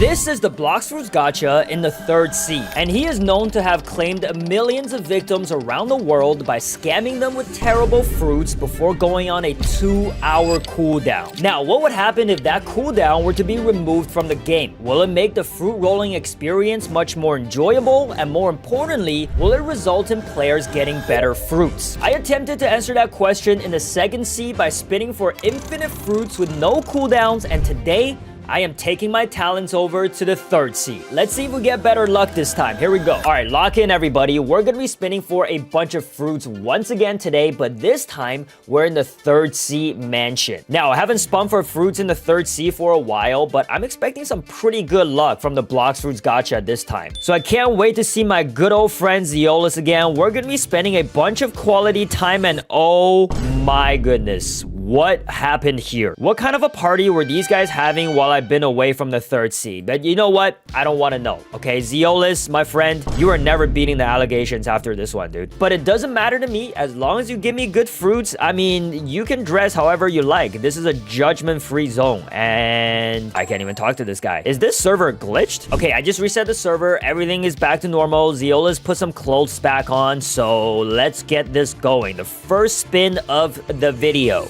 This is the Bloxfruits gacha in the 3rd sea, and he is known to have claimed millions of victims around the world by scamming them with terrible fruits before going on a 2-hour cooldown. Now, what would happen if that cooldown were to be removed from the game? Will it make the fruit rolling experience much more enjoyable? And more importantly, will it result in players getting better fruits? I attempted to answer that question in the 2nd sea by spinning for infinite fruits with no cooldowns, and today, I am taking my talents over to the 3rd sea. Let's see if we get better luck this time. Here we go. All right, lock in, everybody. We're gonna be spinning for a bunch of fruits once again today, but this time, we're in the 3rd sea mansion. Now, I haven't spun for fruits in the 3rd sea for a while, but I'm expecting some pretty good luck from the Bloxfruits gacha this time. So I can't wait to see my good old friend Zeolus again. We're gonna be spending a bunch of quality time, and oh my goodness, what happened here? What kind of a party were these guys having while I've been away from the 3rd sea? But you know what? I don't want to know, okay? Zeolus, my friend, you are never beating the allegations after this one, dude. But it doesn't matter to me. As long as you give me good fruits, I mean, you can dress however you like. This is a judgment-free zone, and I can't even talk to this guy. Is this server glitched? Okay, I just reset the server. Everything is back to normal. Zeolus put some clothes back on, so let's get this going. The first spin of the video.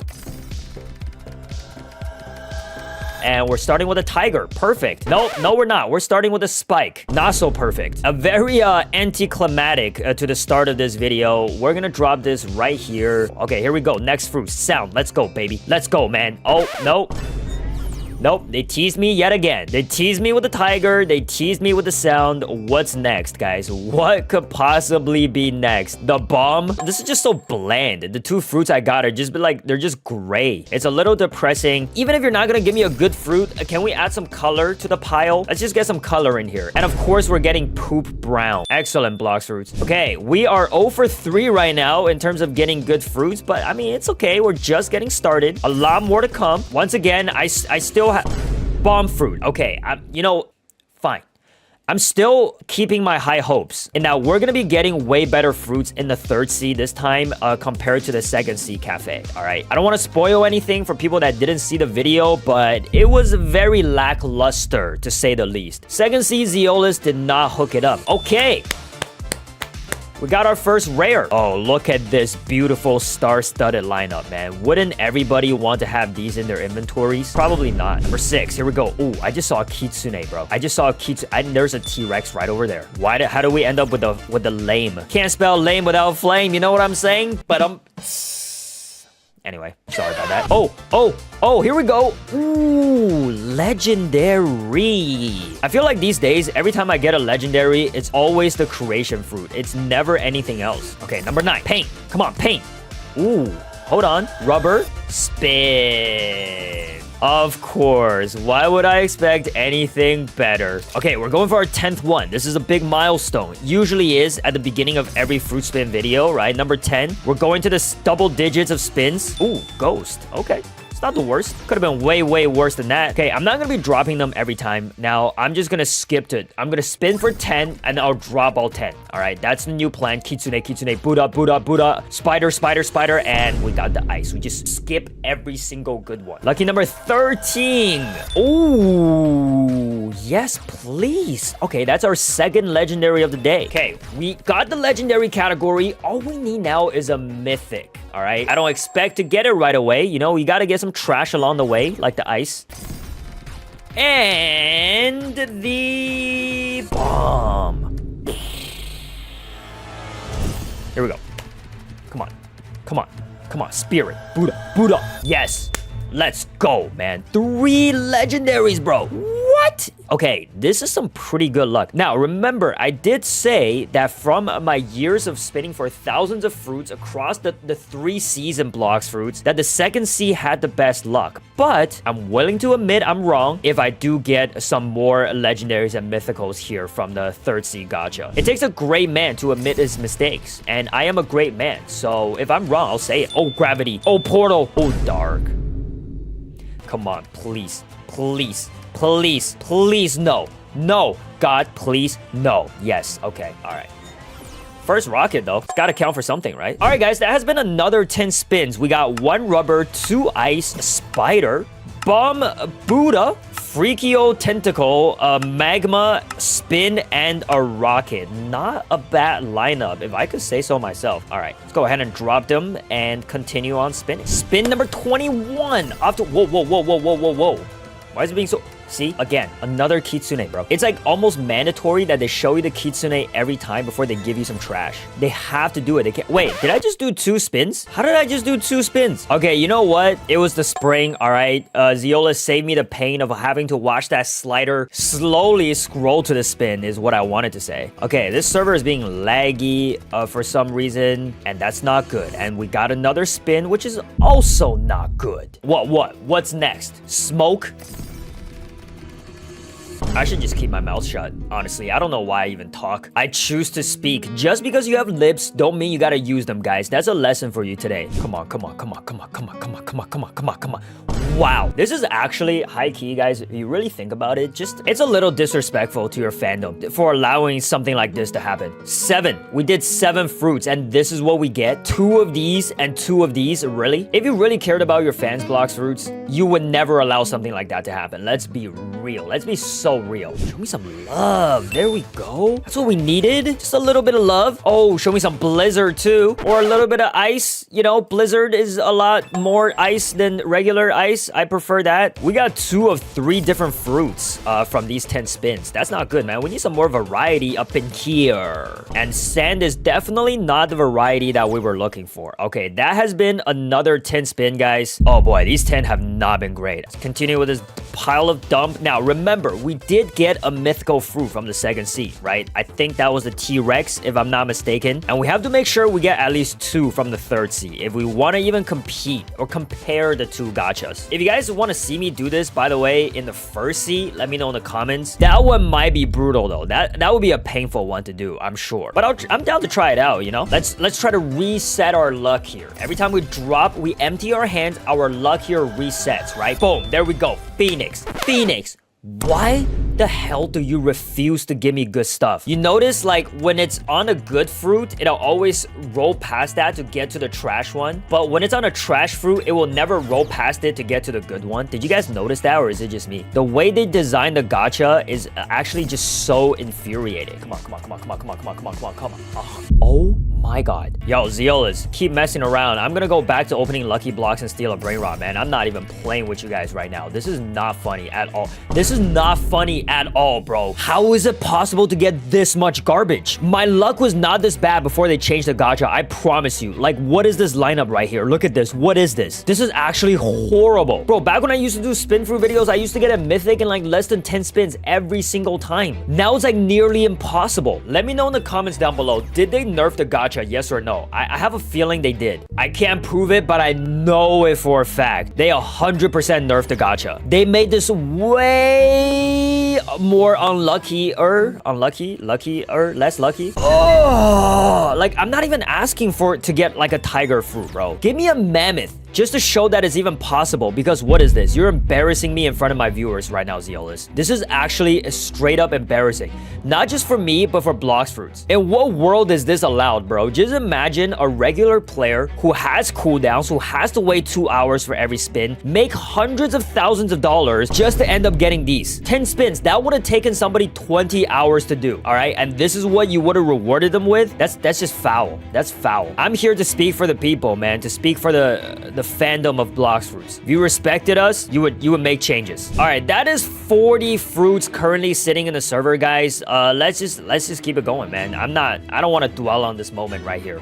And we're starting with a tiger. Perfect. No, we're not. We're starting with a spike. Not so perfect. A very anticlimactic to the start of this video. We're gonna drop this right here. Okay, here we go. Next fruit. Sound. Let's go, baby. Let's go, man. Oh, no. Nope, they teased me yet again. They teased me with the tiger. They teased me with the sound. What's next, guys? What could possibly be next? The bomb? This is just so bland. The 2 fruits I got are just like, they're just gray. It's a little depressing. Even if you're not gonna give me a good fruit, can we add some color to the pile? Let's just get some color in here. And of course, we're getting poop brown. Excellent, Bloxfruits. Okay, we are 0 for 3 right now in terms of getting good fruits, but I mean, it's okay. We're just getting started. A lot more to come. Once again, I still bomb fruit. Okay, you know, fine. I'm still keeping my high hopes. And now we're gonna be getting way better fruits in the 3rd sea this time compared to the 2nd sea cafe. All right. I don't want to spoil anything for people that didn't see the video, but it was very lackluster to say the least. 2nd sea Zeolus did not hook it up. Okay. We got our first rare. Oh, look at this beautiful star-studded lineup, man. Wouldn't everybody want to have these in their inventories? Probably not. Number 6, here we go. Ooh, I just saw a Kitsune, bro. I just saw a Kitsune. There's a T-Rex right over there. How do we end up with the lame? Can't spell lame without flame, you know what I'm saying? But anyway, sorry about that. Oh, here we go. Ooh, legendary. I feel like these days, every time I get a legendary, it's always the creation fruit. It's never anything else. Okay, number 9, paint. Come on, paint. Ooh, hold on. Rubber, spin. Of course. Why would I expect anything better? Okay, we're going for our 10th one. This is a big milestone. Usually is at the beginning of every fruit spin video, right? Number 10. We're going to the double digits of spins. Ooh, ghost. Okay. It's not the worst. Could have been way, way worse than that. Okay, I'm not going to be dropping them every time. Now, I'm just going to skip to it. I'm going to spin for 10, and I'll drop all 10. All right, that's the new plan. Kitsune, Kitsune, Buddha, Buddha, Buddha, Spider, Spider, Spider, and we got the ice. We just skip every single good one. Lucky number 13. Ooh, yes, please. Okay, that's our 2nd legendary of the day. Okay, we got the legendary category. All we need now is a mythic. All right, I don't expect to get it right away. You know, you got to get some trash along the way, like the ice. And the bomb. Here we go. Come on. Come on. Come on. Spirit. Buddha. Buddha. Yes. Let's go, man. 3 legendaries, bro. What? Okay, this is some pretty good luck. Now, remember, I did say that from my years of spinning for thousands of fruits across the 3 seas in Bloxfruits, that the 2nd sea had the best luck. But I'm willing to admit I'm wrong if I do get some more legendaries and mythicals here from the 3rd sea gacha. It takes a great man to admit his mistakes, and I am a great man. So if I'm wrong, I'll say it. Oh, gravity. Oh, portal. Oh, dark. Come on, please, please, please, please, no. No, God, please, no. Yes, okay, all right. First rocket, though. It's gotta count for something, right? All right, guys, that has been another 10 spins. We got 1 rubber, 2 ice, a spider, Bomb, Buddha, Freakio Tentacle, Magma, Spin, and a Rocket. Not a bad lineup, if I could say so myself. All right, let's go ahead and drop them and continue on spinning. Spin number 21. After whoa. Why is it being so... See, again, another Kitsune, bro. It's like almost mandatory that they show you the Kitsune every time before they give you some trash. They have to do it. They can't... Wait, did I just do 2 spins? How did I just do 2 spins? Okay, you know what? It was the spring, all right? Zeola saved me the pain of having to watch that slider slowly scroll to the spin is what I wanted to say. Okay, this server is being laggy for some reason, and that's not good. And we got another spin, which is also not good. What's next? Smoke? I should just keep my mouth shut. Honestly, I don't know why I even talk. I choose to speak. Just because you have lips don't mean you gotta use them, guys. That's a lesson for you today. Come on. Wow, this is actually high key, guys. If you really think about it, it's a little disrespectful to your fandom for allowing something like this to happen. 7. We did 7 fruits, and this is what we get. 2 of these and 2 of these. Really? If you really cared about your fans, Bloxfruits, you would never allow something like that to happen. Let's be real. Let's be so real. Show me some love. There we go. That's what we needed. Just a little bit of love. Oh, show me some Blizzard too. Or a little bit of ice. You know, Blizzard is a lot more ice than regular ice. I prefer that. We got 2 of 3 different fruits from these 10 spins. That's not good, man. We need some more variety up in here. And sand is definitely not the variety that we were looking for. Okay, that has been another 10 spin, guys. Oh boy, these 10 have not been great. Let's continue with this pile of dump. Now, remember, we did get a mythical fruit from the second seed, right? I think that was the T-Rex, if I'm not mistaken. And we have to make sure we get at least 2 from the third seed if we want to even compete or compare the 2 gachas. If you guys want to see me do this, by the way, in the first seed, let me know in the comments. That one might be brutal, though. That would be a painful one to do, I'm sure. But I'm down to try it out, you know? Let's try to reset our luck here. Every time we drop, we empty our hands, our luck here resets, right? Boom, there we go. Phoenix. Why the hell do you refuse to give me good stuff? You notice, like, when it's on a good fruit, it'll always roll past that to get to the trash one. But when it's on a trash fruit, it will never roll past it to get to the good one. Did you guys notice that, or is it just me? The way they designed the gacha is actually just so infuriating. Come on. Oh my god. Yo, Zeolas, keep messing around. I'm gonna go back to opening lucky blocks and steal a brain rot, man. I'm not even playing with you guys right now. This is not funny at all. This is not funny at all, bro. How is it possible to get this much garbage? My luck was not this bad before they changed the gacha, I promise you. Like, what is this lineup right here? Look at this. What is this? This is actually horrible. Bro, back when I used to do spin fruit videos, I used to get a mythic in like less than 10 spins every single time. Now it's like nearly impossible. Let me know in the comments down below. Did they nerf the gacha, yes or no? I have a feeling they did. I can't prove it, but I know it for a fact. They 100% nerfed the gacha. They made this way more luckier, less lucky. Oh, like, I'm not even asking for it to get like a tiger fruit, bro. Give me a mammoth. Just to show that it's even possible, because what is this? You're embarrassing me in front of my viewers right now, Zeolas. This is actually straight up embarrassing. Not just for me, but for Bloxfruits. In what world is this allowed, bro? Just imagine a regular player who has cooldowns, who has to wait 2 hours for every spin, make hundreds of thousands of dollars just to end up getting these. 10 spins, that would have taken somebody 20 hours to do, all right? And this is what you would have rewarded them with? That's just foul. That's foul. I'm here to speak for the people, man, to speak for the fandom of Bloxfruits. If you respected us, you would make changes. All right, that is 40 fruits currently sitting in the server, guys. Let's just keep it going, man. I don't want to dwell on this moment right here.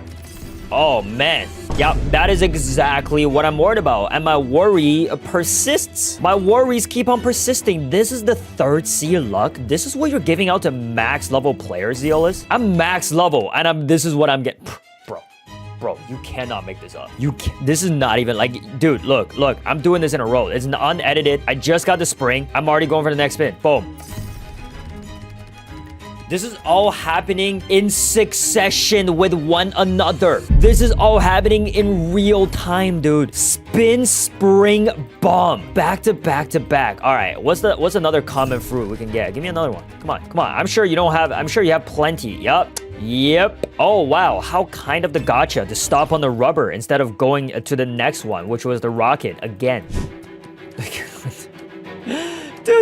Oh man, yeah, that is exactly what I'm worried about, and my worry persists. My worries keep on persisting. This is the third seed luck. This is what you're giving out to max level players, Zeolas. I'm max level, and this is what I'm getting. Bro, you cannot make this up. This is not even like, dude, look, I'm doing this in a row. It's unedited. I just got the spring. I'm already going for the next spin. Boom. This is all happening in succession with one another. This is all happening in real time, dude. Spin, spring, bomb. Back to back to back. All right, what's another common fruit we can get? Give me another one. Come on. I'm sure you have plenty. Yep. Oh, wow. How kind of the gacha to stop on the rubber instead of going to the next one, which was the rocket again.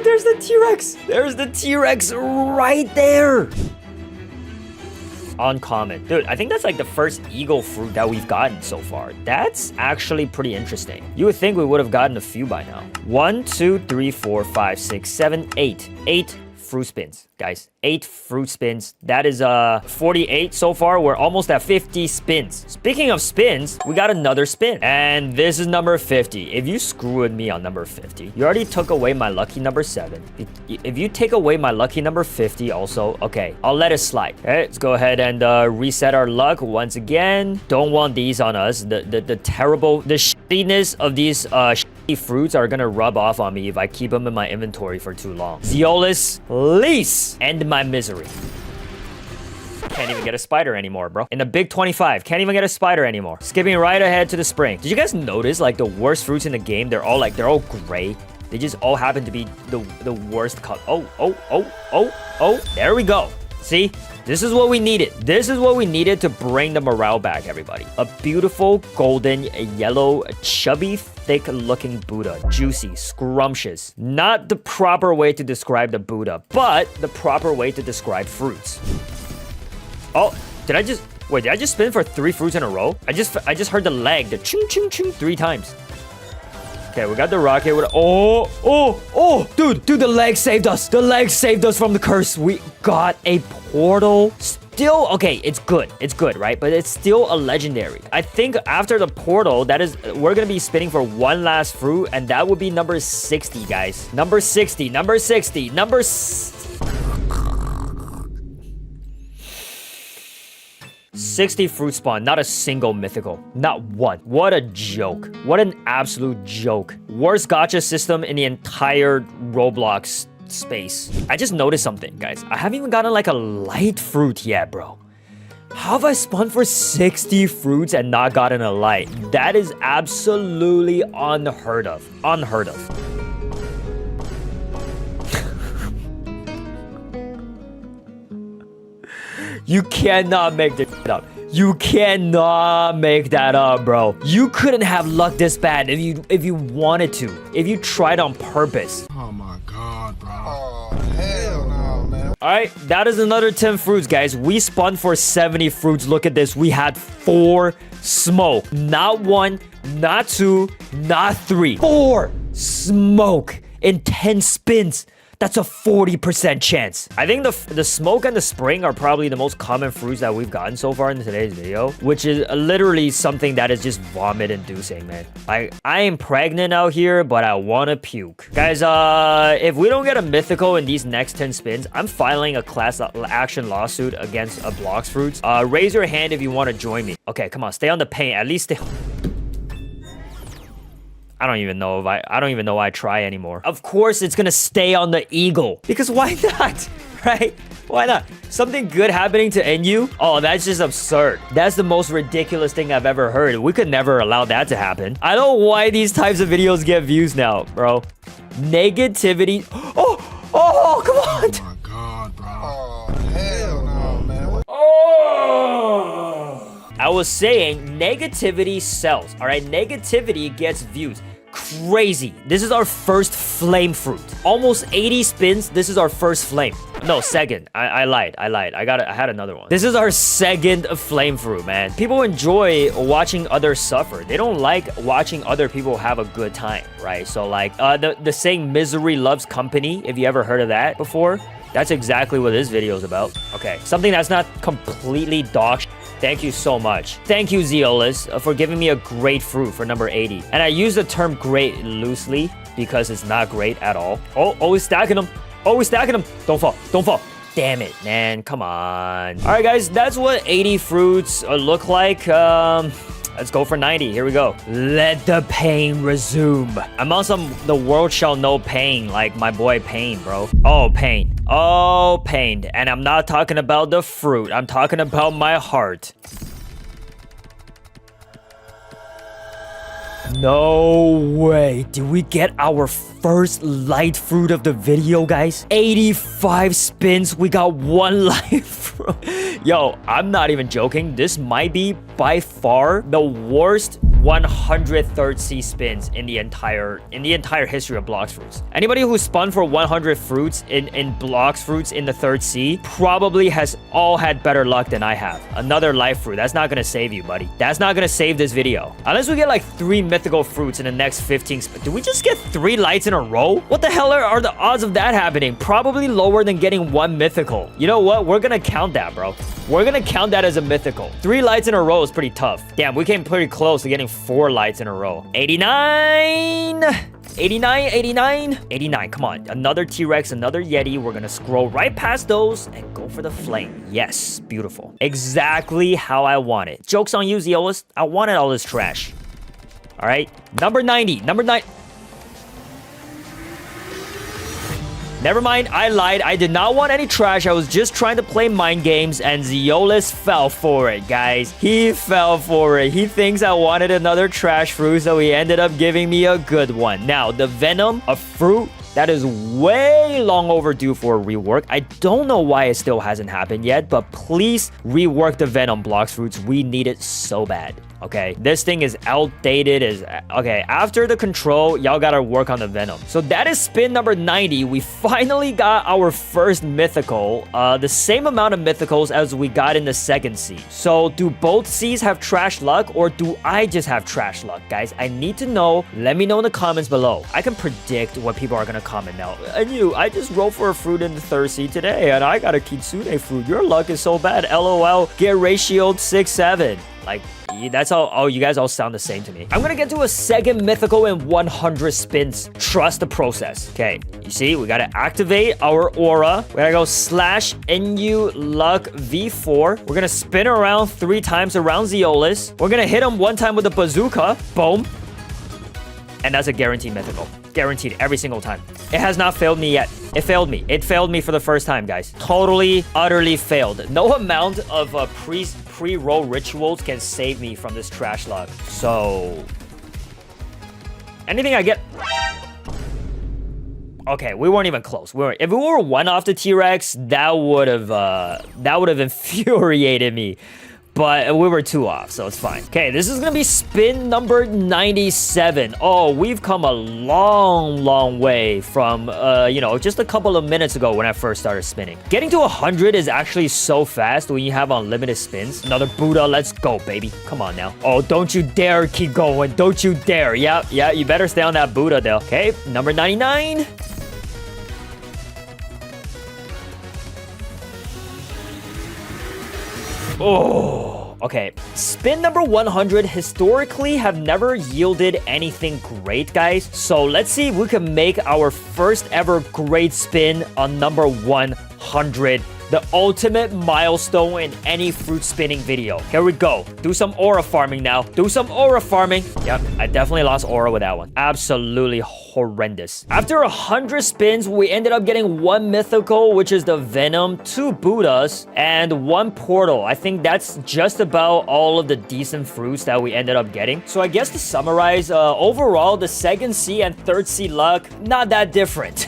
there's the T-Rex. There's the T-Rex right there. Uncommon. Dude, I think that's like the first eagle fruit that we've gotten so far. That's actually pretty interesting. You would think we would have gotten a few by now. 1, 2, 3, 4, 5, 6, 7, 8. 8 fruit spins, guys. 8 fruit spins. That is 48 so far. We're almost at 50 spins. Speaking of spins, we got another spin. And this is number 50. If you screw with me on number 50, you already took away my lucky number 7. If you take away my lucky number 50 also, okay, I'll let it slide. Okay, let's go ahead and reset our luck once again. Don't want these on us. The terrible, the shittiness of these fruits are gonna rub off on me if I keep them in my inventory for too long. Zeolus, please end my misery. Can't even get a spider anymore, bro. In the big 25, can't even get a spider anymore. Skipping right ahead to the spring. Did you guys notice like the worst fruits in the game? They're all gray. They just all happen to be the worst color. Oh, there we go. See? This is what we needed. This is what we needed to bring the morale back, everybody. A beautiful, golden, yellow, chubby, thick-looking Buddha. Juicy, scrumptious. Not the proper way to describe the Buddha, but the proper way to describe fruits. Oh, did I just spin for 3 fruits in a row? I just heard the leg, the ching, ching, ching 3 times. Okay, we got the rocket. Dude, the leg saved us. The leg saved us from the curse. We got a portal. Still, okay, it's good, right? But it's still a legendary. I think after the portal, we're gonna be spinning for one last fruit, and that would be number 60, guys. Number 60. 60 fruit spawn, not a single mythical. Not one. What a joke. What an absolute joke. Worst gacha system in the entire Roblox space. I just noticed something, guys. I haven't even gotten like a light fruit yet, bro. How have I spawned for 60 fruits and not gotten a light? That is absolutely unheard of. Unheard of. You cannot make this up. You cannot make that up, bro. You couldn't have luck this bad if you wanted to. If you tried on purpose. Oh my god, bro. Oh, hell no, man. Alright, that is another 10 fruits, guys. We spun for 70 fruits. Look at this. We had 4 smoke. Not 1, not 2, not 3. 4 smoke in 10 spins. That's a 40% chance. I think the smoke and the spring are probably the most common fruits that we've gotten so far in today's video, which is literally something that is just vomit inducing, man. I am pregnant out here, but I want to puke. Guys, if we don't get a mythical in these next 10 spins, I'm filing a class action lawsuit against Bloxfruits. Raise your hand if you want to join me. Okay, come on, stay on the paint. At least stay... I don't even know why I try anymore. Of course it's gonna stay on the eagle. Because why not? Right? Why not? Something good happening to NU? Oh, that's just absurd. That's the most ridiculous thing I've ever heard. We could never allow that to happen. I don't know why these types of videos get views now, bro. Negativity. Oh, come on. Oh my god, bro. Oh, hell no, man. I was saying negativity sells. All right, negativity gets views. Crazy. This is our first flame fruit. Almost 80 spins. This is our first flame. No, second. I lied. I had another one. This is our second flame fruit, man. People enjoy watching others suffer. They don't like watching other people have a good time, right? So like the saying misery loves company, if you ever heard of that before, that's exactly what this video is about. Okay, something that's not completely dog shit. Thank you so much. Thank you, Zeolus, for giving me a great fruit for number 80. And I use the term great loosely because it's not great at all. Oh, he's stacking them. Oh, he's stacking them. Don't fall. Damn it, man. Come on. All right, guys, that's what 80 fruits look like. Let's go for 90. Here we go. Let the pain resume. I'm on some the world shall know pain, like my boy Pain, bro. Oh, pain. Oh, pain. And I'm not talking about the fruit. I'm talking about my heart. No way. Did we get our first light fruit of the video, guys? 85 spins. We got 1 light fruit. Yo, I'm not even joking. This might be by far the worst 100 third C spins in the entire history of Bloxfruits. Anybody who spun for 100 fruits in Bloxfruits in the third C probably has all had better luck than I have. Another life fruit. That's not gonna save you, buddy. That's not gonna save this video. Unless we get like 3 mythical fruits in the next 15 spins. Did we just get 3 lights in a row? What the hell are the odds of that happening? Probably lower than getting 1 mythical. You know what? We're gonna count that, bro. We're gonna count that as a mythical. 3 lights in a row is pretty tough. Damn, we came pretty close to getting 4 lights in a row. 89! 89, 89, 89. Come on. Another T-Rex, another Yeti. We're gonna scroll right past those and go for the flame. Yes, beautiful. Exactly how I want it. Joke's on you, Zeolus. I wanted all this trash. All right. Number 90. Number 9. Never mind, I lied. I did not want any trash. I was just trying to play mind games, and Zeolus fell for it, guys. He fell for it. He thinks I wanted another trash fruit, so he ended up giving me a good one. Now, the Venom, a fruit that is way long overdue for a rework. I don't know why it still hasn't happened yet, but please rework the Venom Bloxfruits. We need it so bad. Okay, this thing is outdated. Okay, after the control, y'all gotta work on the Venom. So that is spin number 90. We finally got our first mythical, the same amount of mythicals as we got in the second C. So do both C's have trash luck, or do I just have trash luck, guys? I need to know. Let me know in the comments below. I can predict what people are gonna comment now. And I just rolled for a fruit in the third C today, and I got a Kitsune fruit. Your luck is so bad. LOL. Get ratioed 6-7. Like, that's all. Oh, you guys all sound the same to me. I'm gonna get to a second mythical in 100 spins. Trust the process. Okay, you see, we gotta activate our aura. We gotta go /NU luck V4. We're gonna spin around 3 times around Zeolus. We're gonna hit him 1 time with a bazooka. Boom. And that's a guaranteed mythical. Guaranteed every single time. It has not failed me yet. It failed me. It failed me for the first time, guys. Totally, utterly failed. No amount of pre-roll rituals can save me from this trash luck. So, anything I get... Okay, we weren't even close. If we were 1 off the T-Rex, that would have infuriated me. But we were 2 off, so it's fine. Okay, this is gonna be spin number 97. Oh, we've come a long, long way from, just a couple of minutes ago when I first started spinning. Getting to 100 is actually so fast when you have unlimited spins. Another Buddha, let's go, baby. Come on now. Oh, don't you dare keep going. Don't you dare. Yeah, you better stay on that Buddha, though. Okay, number 99. Oh, okay. Spin number 100 historically have never yielded anything great, guys. So let's see if we can make our first ever great spin on number 100. The ultimate milestone in any fruit spinning video. Here we go. Do some aura farming now. Do some aura farming. Yep, I definitely lost aura with that one. Absolutely horrendous. After 100 spins, we ended up getting 1 mythical, which is the Venom, 2 Buddhas, and 1 portal. I think that's just about all of the decent fruits that we ended up getting. So I guess to summarize, overall, the second C and third C luck, not that different.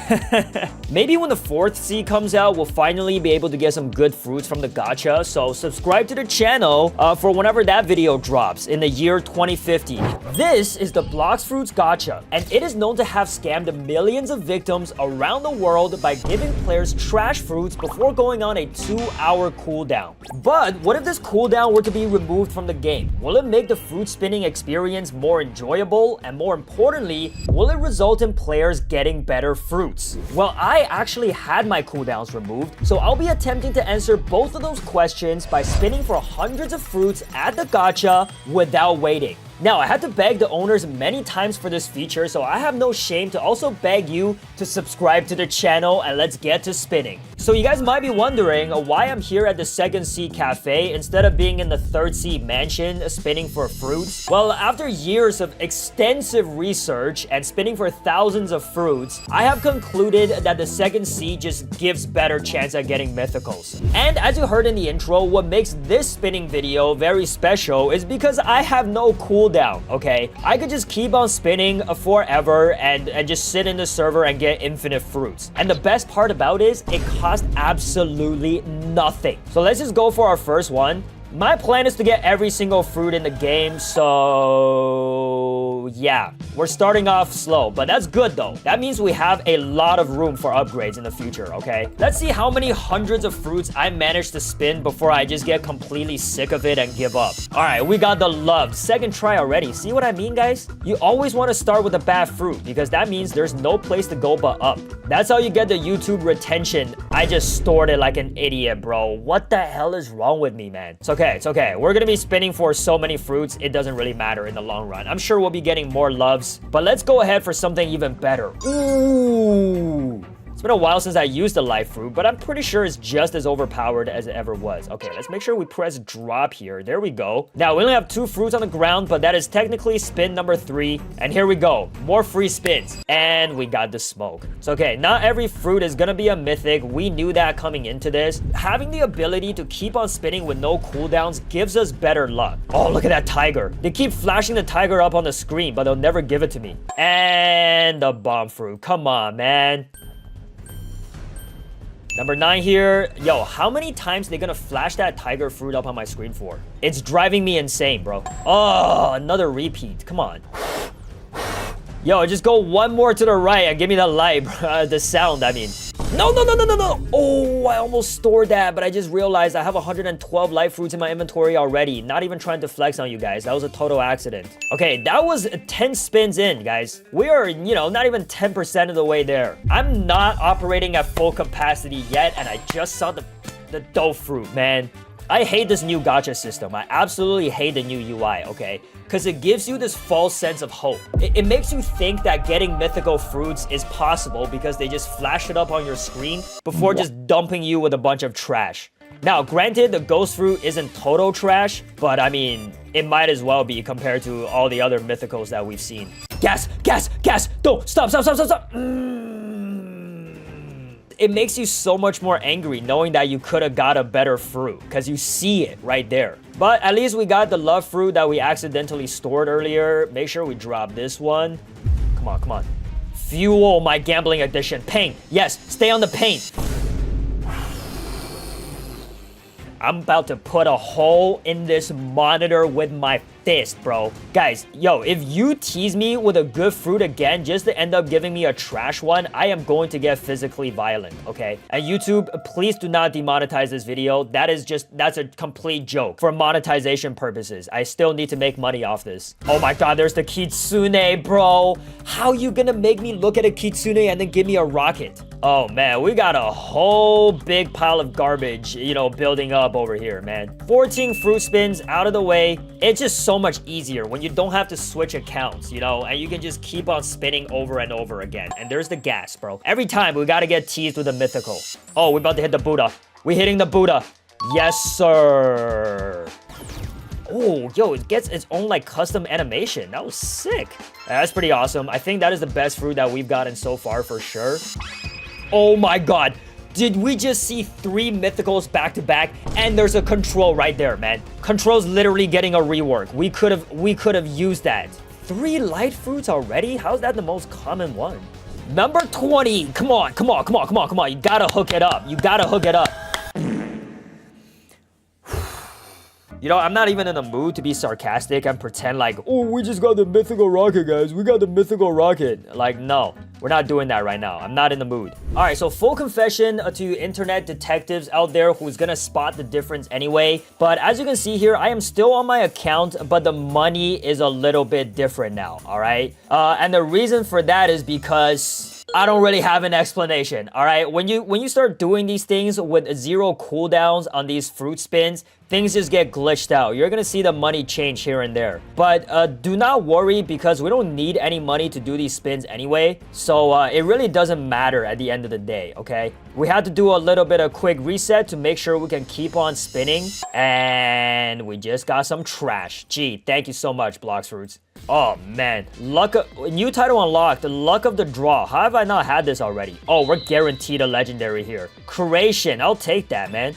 Maybe when the fourth C comes out, we'll finally be able to get some good fruits from the gacha. So subscribe to the channel for whenever that video drops in the year 2050. This is the Bloxfruits gacha, and it is known to have scammed millions of victims around the world by giving players trash fruits before going on a 2-hour cooldown. But what if this cooldown were to be removed from the game? Will it make the fruit spinning experience more enjoyable? And more importantly, will it result in players getting better fruits? Well, I actually had my cooldowns removed, so I'll be attempting to answer both of those questions by spinning for hundreds of fruits at the gacha without waiting. Now, I had to beg the owners many times for this feature, so I have no shame to also beg you to subscribe to the channel, and let's get to spinning. So you guys might be wondering why I'm here at the second C cafe instead of being in the third C mansion spinning for fruits. Well, after years of extensive research and spinning for thousands of fruits, I have concluded that the second C just gives better chance at getting mythicals. And as you heard in the intro, what makes this spinning video very special is because I have no cooldown, okay? I could just keep on spinning forever and just sit in the server and get infinite fruits. And the best part about it is it costs absolutely nothing. So let's just go for our first one. My plan is to get every single fruit in the game, so yeah, we're starting off slow, but that's good though. That means we have a lot of room for upgrades in the future, okay? Let's see how many hundreds of fruits I manage to spin before I just get completely sick of it and give up. All right, we got the love. Second try already. See what I mean, guys? You always want to start with a bad fruit because that means there's no place to go but up. That's how you get the YouTube retention. I just stored it like an idiot, bro. What the hell is wrong with me, man? It's okay, it's okay. We're gonna be spinning for so many fruits, it doesn't really matter in the long run. I'm sure we'll be getting more loves, but let's go ahead for something even better. Ooh. It's been a while since I used the life fruit, but I'm pretty sure it's just as overpowered as it ever was. Okay, let's make sure we press drop here. There we go. Now, we only have 2 fruits on the ground, but that is technically spin number 3. And here we go. More free spins. And we got the smoke. So, okay, not every fruit is gonna be a mythic. We knew that coming into this. Having the ability to keep on spinning with no cooldowns gives us better luck. Oh, look at that tiger. They keep flashing the tiger up on the screen, but they'll never give it to me. And the bomb fruit. Come on, man. Number 9 here. Yo, how many times are they gonna flash that tiger fruit up on my screen for? It's driving me insane, bro. Oh, another repeat. Come on. Yo, just go one more to the right and give me the light, bro. The sound, I mean. No, no, no, no, no, no. Oh, I almost stored that, but I just realized I have 112 life fruits in my inventory already. Not even trying to flex on you guys. That was a total accident. Okay, that was 10 spins in, guys. We are, you know, not even 10% of the way there. I'm not operating at full capacity yet, and I just saw the dough fruit, man. I hate this new gacha system. I absolutely hate the new UI, okay? Because it gives you this false sense of hope. It makes you think that getting mythical fruits is possible because they just flash it up on your screen before just dumping you with a bunch of trash. Now, granted, the ghost fruit isn't total trash, but I mean, it might as well be compared to all the other mythicals that we've seen. Gas, gas, gas! No, stop, stop, stop, stop, stop! It makes you so much more angry knowing that you could have got a better fruit because you see it right there. But at least we got the love fruit that we accidentally stored earlier. Make sure we drop this one. Come on, come on. Fuel my gambling addiction. Pain. Yes, stay on the pain. I'm about to put a hole in this monitor with my fist, bro. Guys, yo, if you tease me with a good fruit again just to end up giving me a trash one, I am going to get physically violent, okay? And YouTube, please do not demonetize this video. That's a complete joke for monetization purposes. I still need to make money off this. Oh my god, there's the kitsune, bro. How you gonna make me look at a kitsune and then give me a rocket? Oh man, we got a whole big pile of garbage, you know, building up over here, man. 14 fruit spins out of the way. It's just so much easier when you don't have to switch accounts, you know, and you can just keep on spinning over and over again. And there's the gas, bro. Every time we gotta get teased with a mythical. Oh, we're about to hit the Buddha. We're hitting the Buddha. Yes, sir. Oh, yo, it gets its own, like, custom animation. That was sick. That's pretty awesome. I think that is the best fruit that we've gotten so far for sure. Oh my god. Did we just see 3 mythicals back to back? And there's a control right there, man. Control's literally getting a rework. We could have used that. 3 light fruits already? How's that the most common one? Number 20. Come on, come on, come on, come on, come on. You gotta hook it up. You gotta hook it up. You know, I'm not even in the mood to be sarcastic and pretend like, oh, we just got the mythical rocket, guys. We got the mythical rocket. Like, no, we're not doing that right now. I'm not in the mood. All right, so full confession to you internet detectives out there who's gonna spot the difference anyway. But as you can see here, I am still on my account, but the money is a little bit different now, all right? And the reason for that is because I don't really have an explanation, all right? When you start doing these things with 0 cooldowns on these fruit spins, things just get glitched out. You're gonna see the money change here and there. But do not worry because we don't need any money to do these spins anyway. So it really doesn't matter at the end of the day, okay? We had to do a little bit of quick reset to make sure we can keep on spinning. And we just got some trash. Gee, thank you so much, Bloxfruits. Oh man, new title unlocked, the luck of the draw. How have I not had this already? Oh, we're guaranteed a legendary here. Creation, I'll take that, man.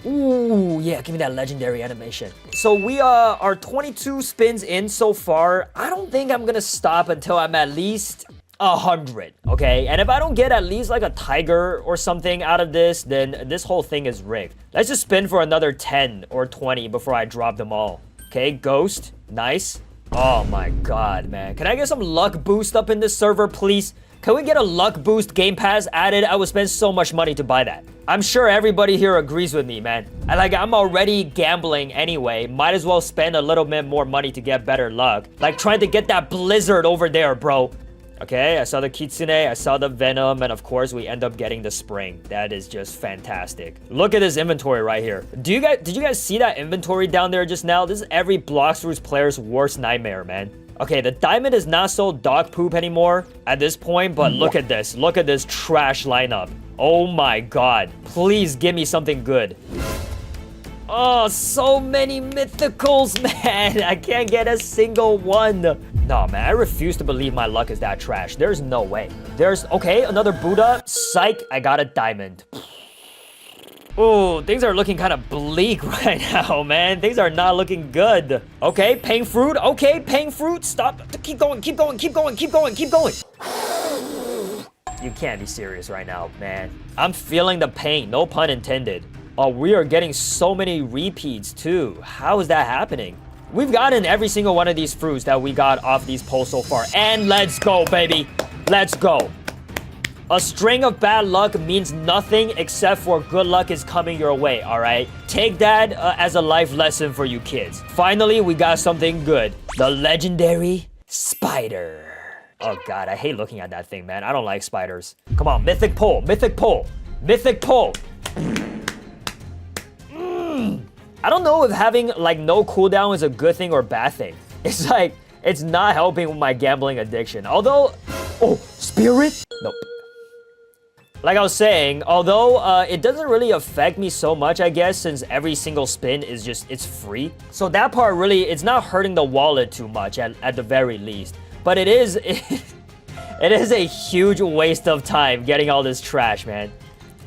Ooh, yeah, give me that legendary animation. So we are 22 spins in so far. I don't think I'm gonna stop until I'm at least 100, okay? And if I don't get at least like a tiger or something out of this, then this whole thing is rigged. Let's just spin for another 10 or 20 before I drop them all. Okay, ghost, nice. Oh my god, man. Can I get some luck boost up in this server, please? Can we get a luck boost game pass added? I would spend so much money to buy that. I'm sure everybody here agrees with me, man. I'm already gambling anyway. Might as well spend a little bit more money to get better luck. Like trying to get that blizzard over there, bro. Okay, I saw the Kitsune, I saw the Venom, and of course we end up getting the Spring. That is just fantastic. Look at this inventory right here. Did you guys see that inventory down there just now? This is every Bloxfruits player's worst nightmare, man. Okay, the diamond is not so dog poop anymore at this point, but look at this. Look at this trash lineup. Oh my god. Please give me something good. Oh, so many mythicals, man. I can't get a single one. No, man, I refuse to believe my luck is that trash. There's no way. Okay, another Buddha. Psych, I got a diamond. Oh, things are looking kind of bleak right now, man. Things are not looking good. Okay, paying fruit. Okay, paying fruit. Stop. Keep going, keep going, keep going, keep going, keep going. You can't be serious right now, man. I'm feeling the pain, no pun intended. Oh, we are getting so many repeats too. How is that happening? We've gotten every single one of these fruits that we got off these polls so far. And let's go, baby. Let's go. A string of bad luck means nothing except for good luck is coming your way, all right? Take that as a life lesson for you kids. Finally, we got something good. The legendary spider. Oh, God, I hate looking at that thing, man. I don't like spiders. Come on, mythic pole, mythic pole, mythic pole. I don't know if having like no cooldown is a good thing or bad thing. It's like, it's not helping with my gambling addiction. Although, oh, spirit? Nope. Like I was saying, although it doesn't really affect me so much, I guess, since every single spin is it's free. So that part really, it's not hurting the wallet too much at the very least. But it is a huge waste of time getting all this trash, man.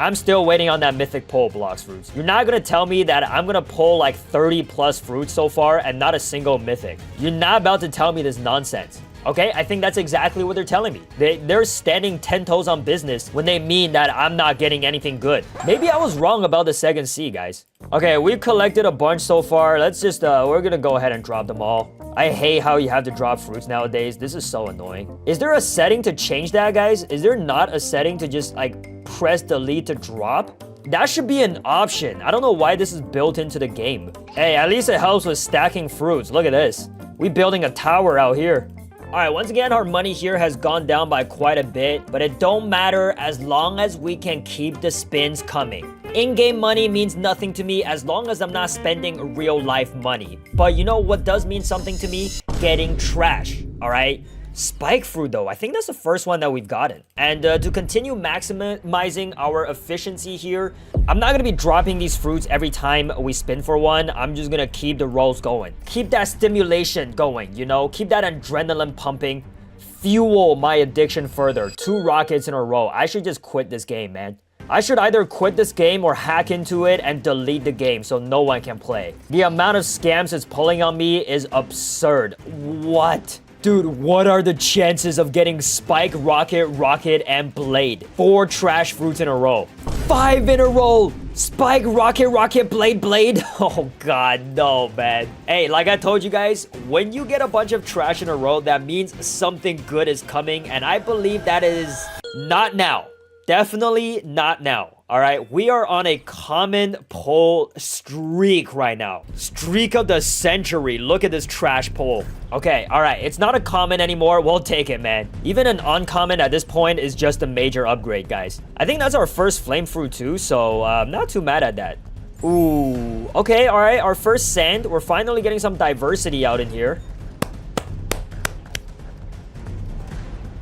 I'm still waiting on that mythic pull, Bloxfruits. You're not gonna tell me that I'm gonna pull like 30 plus fruits so far and not a single mythic. You're not about to tell me this nonsense. Okay, I think that's exactly what they're telling me. They're standing 10 toes on business when they mean that I'm not getting anything good. Maybe I was wrong about the second C, guys. Okay, we've collected a bunch so far. Let's just, we're gonna go ahead and drop them all. I hate how you have to drop fruits nowadays. This is so annoying. Is there a setting to change that, guys? Is there not a setting to just, like, press delete to drop? That should be an option. I don't know why this is built into the game. Hey, at least it helps with stacking fruits. Look at this. We building a tower out here. Alright, once again, our money here has gone down by quite a bit, but it don't matter as long as we can keep the spins coming. In-game money means nothing to me as long as I'm not spending real-life money. But you know what does mean something to me? Getting trash, alright? Spike fruit though, I think that's the first one that we've gotten. And to continue maximizing our efficiency here, I'm not gonna be dropping these fruits every time we spin for one. I'm just gonna keep the rolls going. Keep that stimulation going, you know? Keep that adrenaline pumping. Fuel my addiction further. 2 rockets in a row. I should just quit this game, man. I should either quit this game or hack into it and delete the game so no one can play. The amount of scams it's pulling on me is absurd. What? Dude, what are the chances of getting Spike, Rocket, and Blade? 4 trash fruits in a row. 5 in a row! Spike, Rocket, Blade. Oh god, no, man. Hey, like I told you guys, when you get a bunch of trash in a row, that means something good is coming, and I believe that is not now. Definitely not now. All right, we are on a common pull streak right now. Streak of the century. Look at this trash pull. Okay, all right, it's not a common anymore. We'll take it, man. Even an uncommon at this point is just a major upgrade, guys. I think that's our first flame fruit too, so I'm not too mad at that. Ooh, okay, all right, our first sand. We're finally getting some diversity out in here.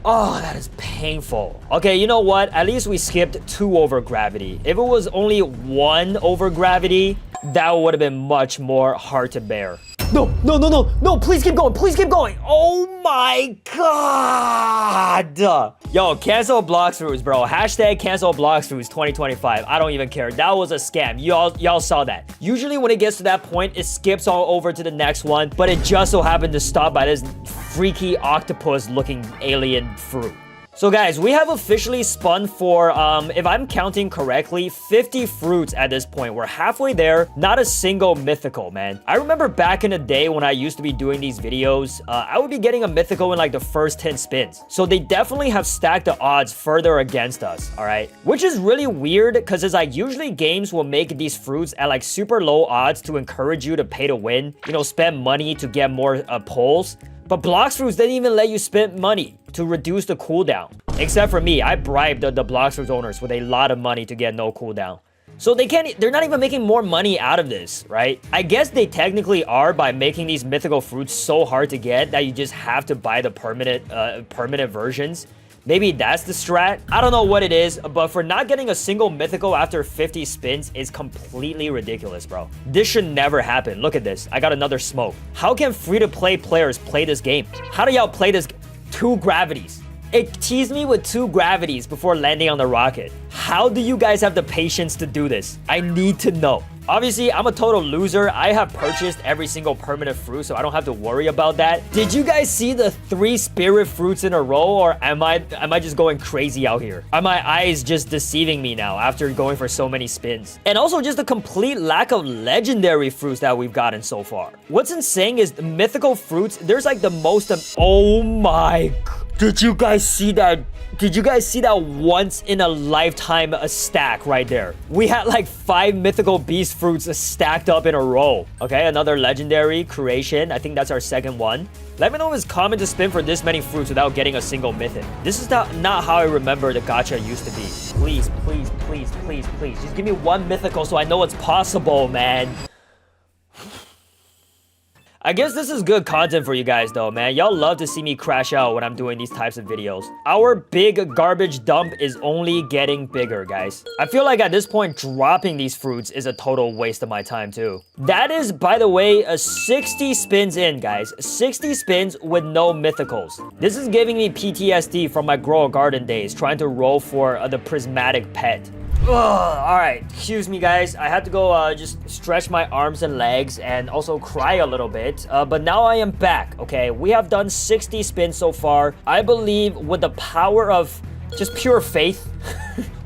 Oh, that is painful. Okay, you know what? At least we skipped 2 over gravity. If it was only 1 over gravity, that would have been much more hard to bear. No, please keep going, please keep going. Oh my god. Yo, cancel Bloxfruits, bro. Hashtag cancel Bloxfruits 2025. I don't even care. That was a scam. Y'all saw that. Usually when it gets to that point, it skips all over to the next one, but it just so happened to stop by this freaky octopus looking alien fruit. So guys, we have officially spun for, if I'm counting correctly, 50 fruits at this point. We're halfway there. Not a single mythical, man. I remember back in the day when I used to be doing these videos, I would be getting a mythical in like the first 10 spins. So they definitely have stacked the odds further against us, all right? Which is really weird because it's like usually games will make these fruits at like super low odds to encourage you to pay to win, you know, spend money to get more pulls. But Bloxfruits didn't even let you spend money to reduce the cooldown. Except for me, I bribed the Bloxfruits owners with a lot of money to get no cooldown. So they're not even making more money out of this, right? I guess they technically are by making these mythical fruits so hard to get that you just have to buy the permanent versions. Maybe that's the strat. I don't know what it is, but for not getting a single mythical after 50 spins is completely ridiculous, bro. This should never happen. Look at this. I got another smoke. How can free-to-play players play this game? How do y'all play this? 2 gravities. It teased me with 2 gravities before landing on the rocket. How do you guys have the patience to do this? I need to know. Obviously, I'm a total loser. I have purchased every single permanent fruit, so I don't have to worry about that. Did you guys see the 3 spirit fruits in a row, or am I just going crazy out here? Are my eyes just deceiving me now after going for so many spins? And also just the complete lack of legendary fruits that we've gotten so far. What's insane is the mythical fruits, there's like the most of... Oh my... Did you guys see that? Did you guys see that once in a lifetime stack right there? We had like 5 mythical beast fruits stacked up in a row. Okay, another legendary creation. I think that's our second one. Let me know if it's common to spin for this many fruits without getting a single mythic. This is not how I remember the gacha used to be. Please, please, please, please, please. Just give me 1 mythical so I know it's possible, man. I guess this is good content for you guys though, man. Y'all love to see me crash out when I'm doing these types of videos. Our big garbage dump is only getting bigger, guys. I feel like at this point, dropping these fruits is a total waste of my time too. That is, by the way, a 60 spins in, guys. 60 spins with no mythicals. This is giving me PTSD from my Grow a Garden days, trying to roll for the prismatic pet. Ugh, all right, excuse me guys, I had to go just stretch my arms and legs and also cry a little bit, but now I am back. Okay, we have done 60 spins so far. I believe with the power of just pure faith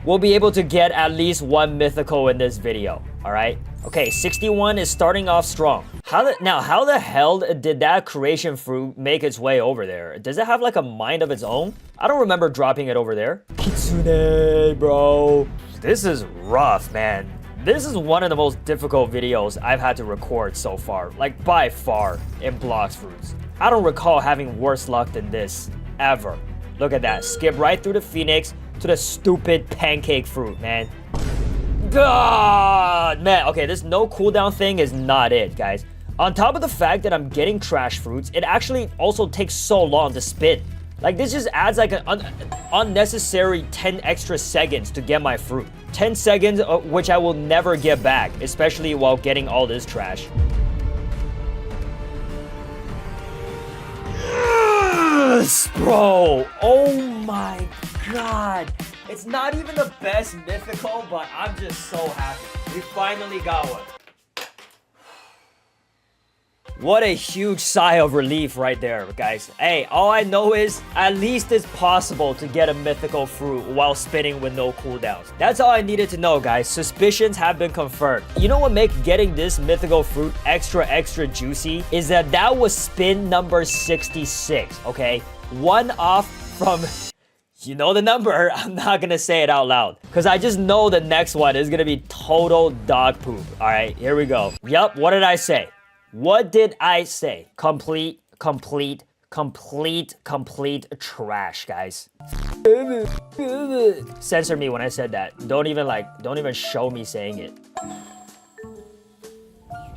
we'll be able to get at least 1 mythical in this video. All right, okay, 61 is starting off strong. How the hell did that creation fruit make its way over there? Does it have like a mind of its own? I don't remember dropping it over there. Kitsune, bro. This is rough, man. This is one of the most difficult videos I've had to record so far, like by far, in Bloxfruits. I don't recall having worse luck than this, ever. Look at that, skip right through the Phoenix to the stupid pancake fruit, man. God, man, okay, this no cooldown thing is not it, guys. On top of the fact that I'm getting trash fruits, it actually also takes so long to spin. Like, this just adds like an unnecessary 10 extra seconds to get my fruit. 10 seconds, which I will never get back, especially while getting all this trash. Yes, bro. Oh my god. It's not even the best mythical, but I'm just so happy. We finally got one. What a huge sigh of relief right there, guys. Hey, all I know is at least it's possible to get a mythical fruit while spinning with no cooldowns. That's all I needed to know, guys. Suspicions have been confirmed. You know what makes getting this mythical fruit extra juicy is that was spin number 66, okay? 1 off from... You know the number. I'm not gonna say it out loud because I just know the next one is gonna be total dog poop. All right, here we go. Yup, what did I say? What did I say? Complete trash, guys. Censor me when I said that. Don't even show me saying it.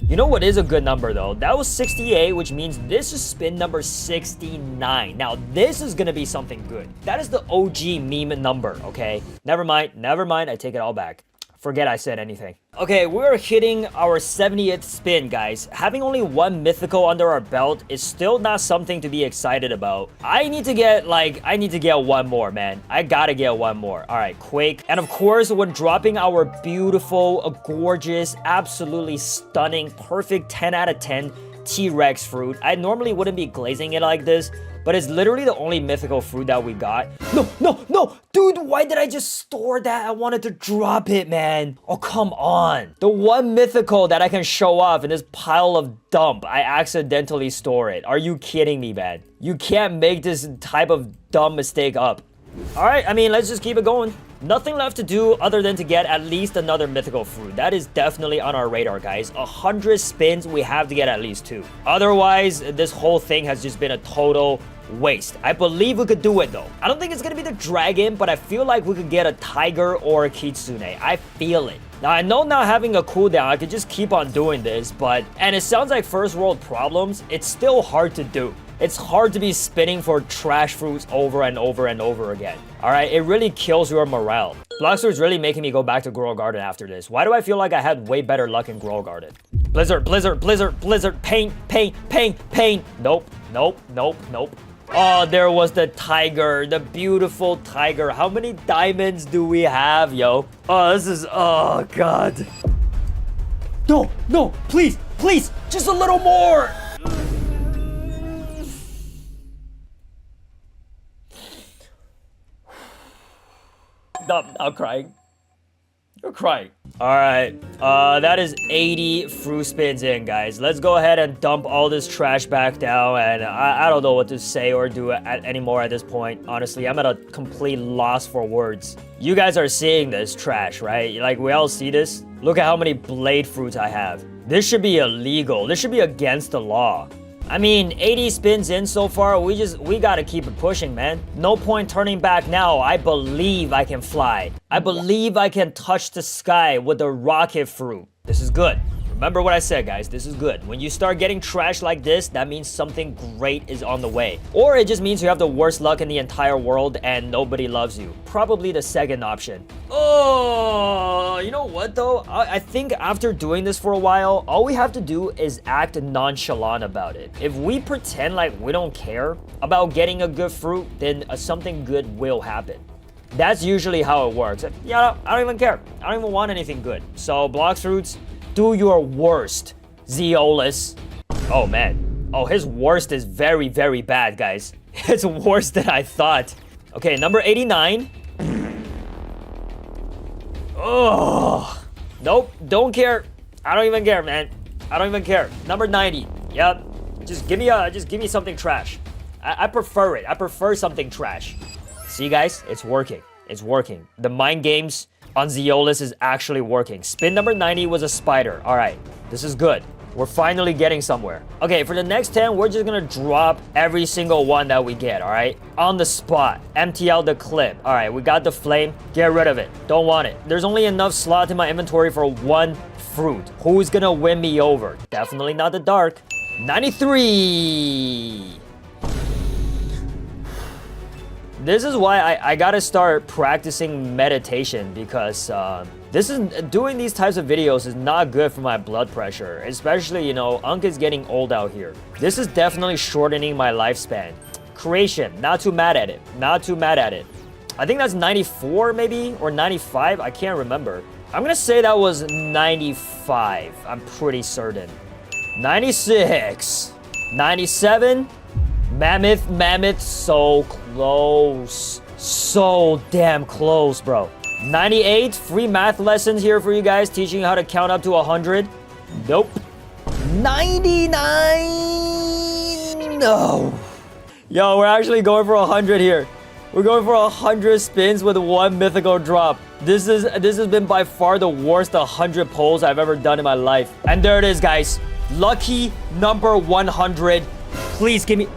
You know what is a good number though? That was 68, which means this is spin number 69. Now this is gonna be something good. That is the OG meme number, okay? Never mind, I take it all back. Forget I said anything. Okay, we're hitting our 70th spin, guys. Having only 1 mythical under our belt is still not something to be excited about. I need to get 1 more, man. I gotta get 1 more. All right, Quake. And of course, when dropping our beautiful, gorgeous, absolutely stunning, perfect 10 out of 10 T-Rex fruit. I normally wouldn't be glazing it like this, but it's literally the only mythical fruit that we got. No, no, no! Dude, why did I just store that? I wanted to drop it, man. Oh, come on. The one mythical that I can show off in this pile of dump, I accidentally store it. Are you kidding me, man? You can't make this type of dumb mistake up. All right, I mean, let's just keep it going. Nothing left to do other than to get at least another mythical fruit. That is definitely on our radar, guys. 100 spins, we have to get at least 2. Otherwise, this whole thing has just been a total waste. I believe we could do it, though. I don't think it's gonna be the dragon, but I feel like we could get a tiger or a kitsune. I feel it. Now, I know not having a cooldown, I could just keep on doing this, but... And it sounds like first world problems. It's still hard to do. It's hard to be spinning for trash fruits over and over and over again. Alright, it really kills your morale. Bloxfruits really making me go back to Grow Garden after this. Why do I feel like I had way better luck in Grow Garden? Blizzard, blizzard, blizzard, blizzard, pain, pain, pain, pain. Nope, nope, nope, nope. Oh, there was the tiger, the beautiful tiger. How many diamonds do we have, yo? Oh, this is, oh, God. No, no, please, please, just a little more. I'm crying. You're crying. All right, that is 80 fruit spins in, guys. Let's go ahead and dump all this trash back down, and I don't know what to say or do anymore at this point. Honestly, I'm at a complete loss for words. You guys are seeing this trash, right? Like, we all see this? Look at how many blade fruits I have. This should be illegal. This should be against the law. I mean, 80 spins in so far, we gotta keep it pushing, man. No point turning back now. I believe I can fly. I believe I can touch the sky with the rocket fruit. This is good. Remember what I said, guys. This is good. When you start getting trash like this, that means something great is on the way. Or it just means you have the worst luck in the entire world and nobody loves you. Probably the second option. Oh, you know what, though? I think after doing this for a while, all we have to do is act nonchalant about it. If we pretend like we don't care about getting a good fruit, then something good will happen. That's usually how it works. Yeah, I don't even care. I don't even want anything good. So, Bloxfruits, do your worst, Zeolus. Oh, man. Oh, his worst is very, very bad, guys. It's worse than I thought. Okay, number 89. Oh. Nope, don't care. I don't even care, man. I don't even care. Number 90. Yep. Just give me something trash. I prefer it. I prefer something trash. See, guys? It's working. It's working. The mind games on Zeolus is actually working. Spin number 90 was a spider. All right, this is good. We're finally getting somewhere. Okay, for the next 10, we're just gonna drop every single one that we get, all right? On the spot, empty out the clip. All right, we got the flame. Get rid of it. Don't want it. There's only enough slots in my inventory for one fruit. Who's gonna win me over? Definitely not the dark. 93. This is why I gotta start practicing meditation, because doing these types of videos is not good for my blood pressure. Especially, you know, Unk is getting old out here. This is definitely shortening my lifespan. Creation, not too mad at it. Not too mad at it. I think that's 94 maybe, or 95, I can't remember. I'm gonna say that was 95, I'm pretty certain. 96, 97, Mammoth, so close. So damn close, bro. 98, free math lessons here for you guys, teaching you how to count up to 100. Nope. 99, no. Yo, we're actually going for 100 here. We're going for 100 spins with one mythical drop. This has been by far the worst 100 pulls I've ever done in my life. And there it is, guys. Lucky number 100. Please give me...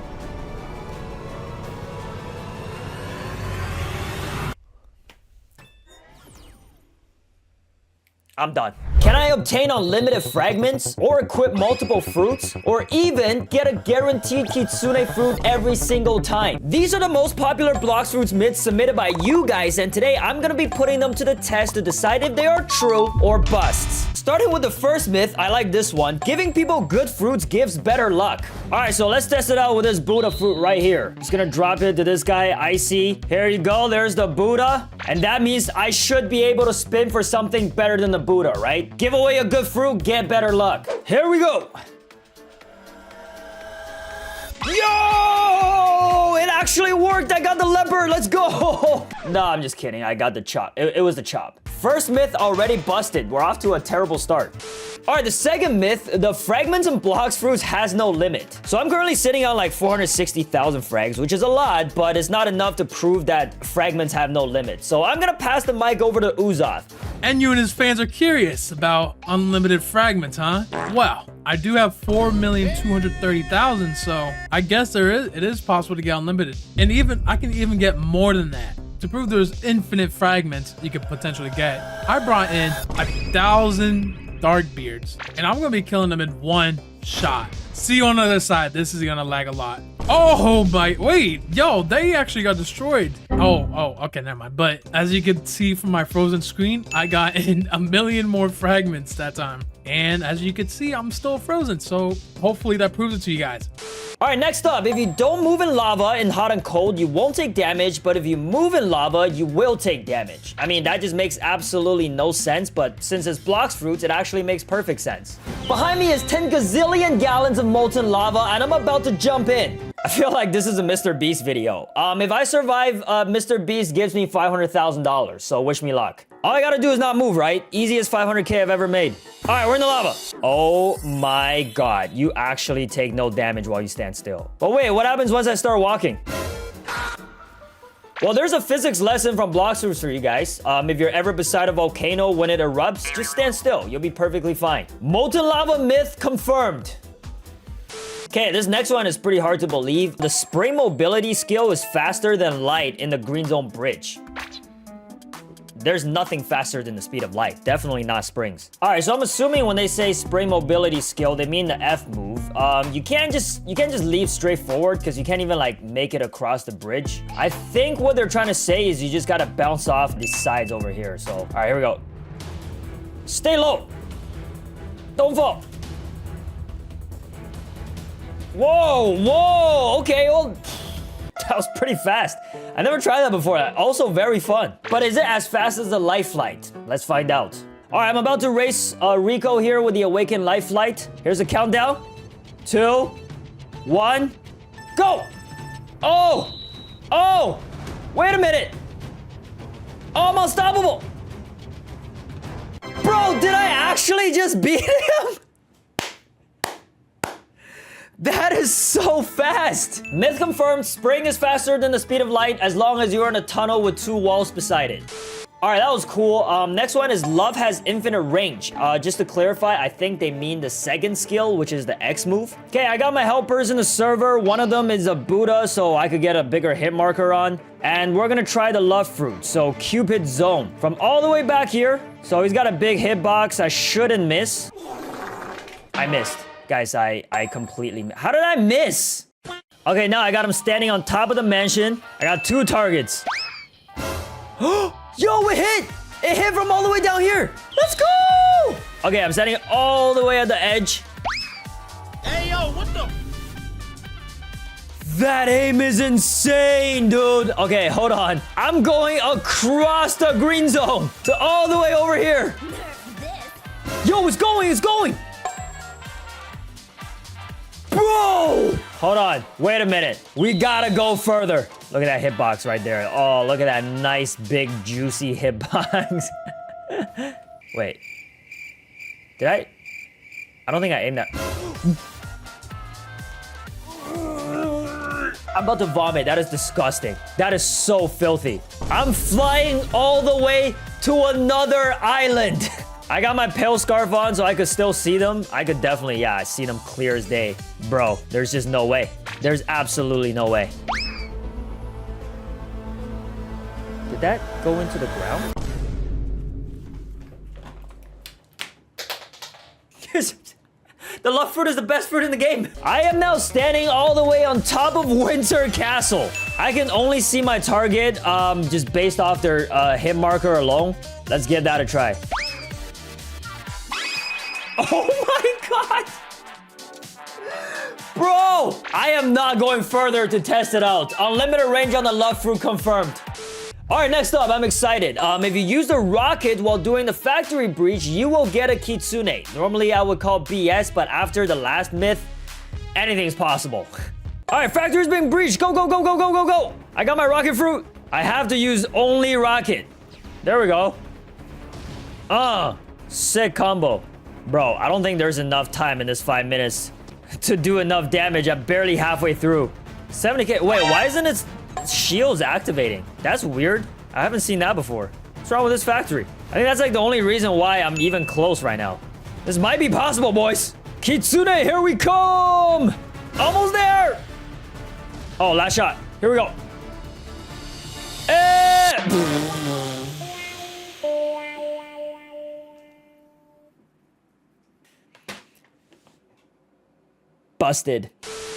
I'm done. Can I obtain unlimited fragments, or equip multiple fruits, or even get a guaranteed kitsune fruit every single time? These are the most popular Bloxfruits myths submitted by you guys, and today I'm gonna be putting them to the test to decide if they are true or busts. Starting with the first myth, I like this one. Giving people good fruits gives better luck. Alright, so let's test it out with this Buddha fruit right here. Just gonna drop it to this guy, Icy. Here you go, there's the Buddha. And that means I should be able to spin for something better than the Buddha, right? Give away a good fruit, get better luck. Here we go. Yo! It actually worked. I got the leopard. Let's go. No, I'm just kidding. I got the chop. It was the chop. First myth already busted. We're off to a terrible start. All right, the second myth, the fragments in Bloxfruits has no limit. So I'm currently sitting on like 460,000 frags, which is a lot, but it's not enough to prove that fragments have no limit. So I'm gonna pass the mic over to Uzoth. And you and his fans are curious about unlimited fragments, huh? Well, I do have 4,230,000, so I guess it is possible to get unlimited. And I can even get more than that. To prove there's infinite fragments you could potentially get, I brought in 1,000 dark beards, and I'm gonna be killing them in one shot. See you on the other side. This is gonna lag a lot. Oh my, wait, yo, they actually got destroyed. Oh, okay, never mind. But as you can see from my frozen screen, I got in 1,000,000 more fragments that time. And as you can see, I'm still frozen. So hopefully that proves it to you guys. All right, next up, if you don't move in lava in hot and cold, you won't take damage, but if you move in lava, you will take damage. I mean, that just makes absolutely no sense, but since it's Bloxfruits, it actually makes perfect sense. Behind me is 10 gazillion gallons of molten lava, and I'm about to jump in. I feel like this is a Mr. Beast video. If I survive, Mr. Beast gives me $500,000, so wish me luck. All I gotta do is not move, right? Easiest 500K I've ever made. All right, we're in the lava. Oh my God, you actually take no damage while you stand still. But wait, what happens once I start walking? Well, there's a physics lesson from Bloxfruits for you guys. If you're ever beside a volcano when it erupts, just stand still. You'll be perfectly fine. Molten lava myth confirmed. Okay, this next one is pretty hard to believe. The spring mobility skill is faster than light in the green zone bridge. There's nothing faster than the speed of light. Definitely not springs. All right, so I'm assuming when they say spring mobility skill, they mean the F move. You can't just leave straight forward because you can't even like make it across the bridge. I think what they're trying to say is you just gotta bounce off these sides over here. So, all right, here we go. Stay low. Don't fall. Whoa, okay, well, that was pretty fast. I never tried that before. Also very fun. But is it as fast as the light flight? Let's find out. All right, I'm about to race Rico here with the Awakened Life Flight. Here's a countdown. 2, 1, go! Oh, wait a minute. Oh, I'm unstoppable. Bro, did I actually just beat him? That is so fast! Myth confirmed, spring is faster than the speed of light as long as you're in a tunnel with 2 walls beside it. Alright, that was cool. Next one is love has infinite range. Just to clarify, I think they mean the second skill, which is the X move. Okay, I got my helpers in the server. One of them is a Buddha, so I could get a bigger hit marker on. And we're gonna try the love fruit, so Cupid zone. From all the way back here, so he's got a big hitbox. I shouldn't miss. I missed. Guys, I completely... How did I miss? Okay, now I got him standing on top of the mansion. I got 2 targets. Yo, it hit! It hit from all the way down here. Let's go! Okay, I'm standing all the way at the edge. Hey, yo, what the... That aim is insane, dude. Okay, hold on. I'm going across the green zone to all the way over here. Yo, it's going! Bro! Hold on. Wait a minute. We gotta go further. Look at that hitbox right there. Oh, look at that nice, big, juicy hitbox. Wait. Did I? I don't think I aimed that. I'm about to vomit. That is disgusting. That is so filthy. I'm flying all the way to another island. I got my pale scarf on so I could still see them. I could definitely, yeah, I see them clear as day. Bro, there's just no way. There's absolutely no way. Did that go into the ground? The love fruit is the best fruit in the game. I am now standing all the way on top of Winter Castle. I can only see my target just based off their hit marker alone. Let's give that a try. Oh my God! Bro! I am not going further to test it out. Unlimited range on the love fruit confirmed. Alright, next up, I'm excited. If you use the rocket while doing the factory breach, you will get a Kitsune. Normally, I would call BS, but after the last myth, anything's possible. All right, factory's being breached. Go, go, go, go, go, go, go. I got my rocket fruit. I have to use only rocket. There we go. Sick combo. Bro, I don't think there's enough time in this 5 minutes to do enough damage. I'm barely halfway through. 70k. Wait, why isn't its shields activating? That's weird. I haven't seen that before. What's wrong with this factory? I think that's like the only reason why I'm even close right now. This might be possible, boys. Kitsune, here we come. Almost there. Oh, last shot. Here we go. Busted.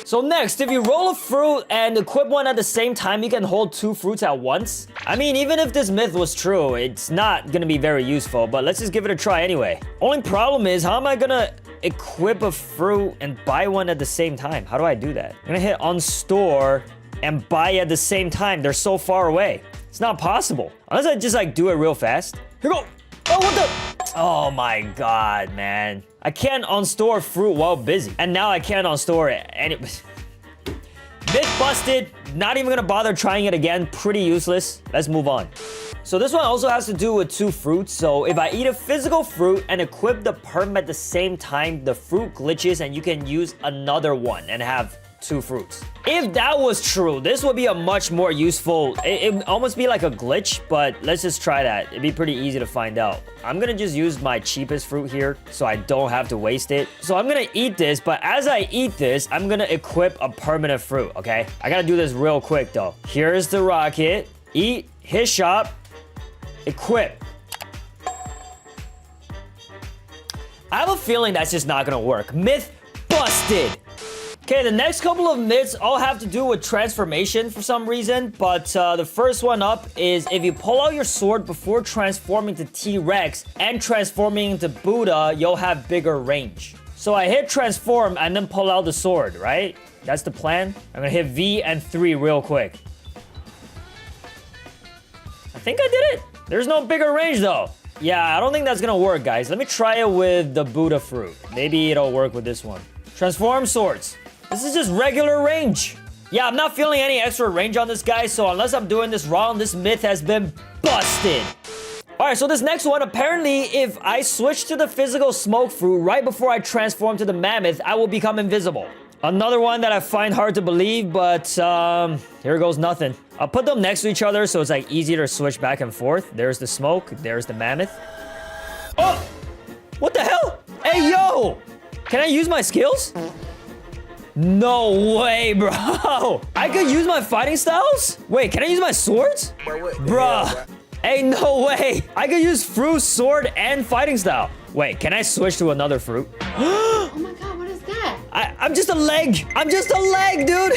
So next, if you roll a fruit and equip one at the same time, you can hold 2 fruits at once. I mean, even if this myth was true, it's not gonna be very useful, but let's just give it a try anyway. Only problem is, how am I gonna equip a fruit and buy one at the same time? How do I do that? I'm gonna hit on store and buy at the same time. They're so far away. It's not possible. Unless I just like do it real fast. Here we go. Oh, what the? Oh my god, man. I can't unstore fruit while busy. And now I can't unstore it. And it myth busted. Not even gonna bother trying it again. Pretty useless. Let's move on. So this one also has to do with 2 fruits. So if I eat a physical fruit and equip the perm at the same time, the fruit glitches and you can use another one and have 2 fruits. If that was true, this would be a much more useful, it would almost be like a glitch, but let's just try that. It'd be pretty easy to find out. I'm gonna just use my cheapest fruit here so I don't have to waste it. So I'm gonna eat this, but as I eat this, I'm gonna equip a permanent fruit, okay? I gotta do this real quick though. Here's the rocket. Eat, hit shop, equip. I have a feeling that's just not gonna work. Myth busted. Okay, the next couple of myths all have to do with transformation for some reason, but the first one up is if you pull out your sword before transforming to T-Rex and transforming into Buddha, you'll have bigger range. So I hit transform and then pull out the sword, right? That's the plan. I'm gonna hit V and 3 real quick. I think I did it. There's no bigger range though. Yeah, I don't think that's gonna work, guys. Let me try it with the Buddha fruit. Maybe it'll work with this one. Transform swords. This is just regular range. Yeah, I'm not feeling any extra range on this guy, so unless I'm doing this wrong, this myth has been busted. All right, so this next one, apparently, if I switch to the physical smoke fruit right before I transform to the mammoth, I will become invisible. Another one that I find hard to believe, but here goes nothing. I'll put them next to each other so it's like easier to switch back and forth. There's the smoke, there's the mammoth. Oh, what the hell? Hey, yo, can I use my skills? No way, bro. I could use my fighting styles? Wait, can I use my swords? Bruh. Hey, no way. I could use fruit, sword, and fighting style. Wait, can I switch to another fruit? Oh my god, what is that? I'm just a leg. I'm just a leg, dude.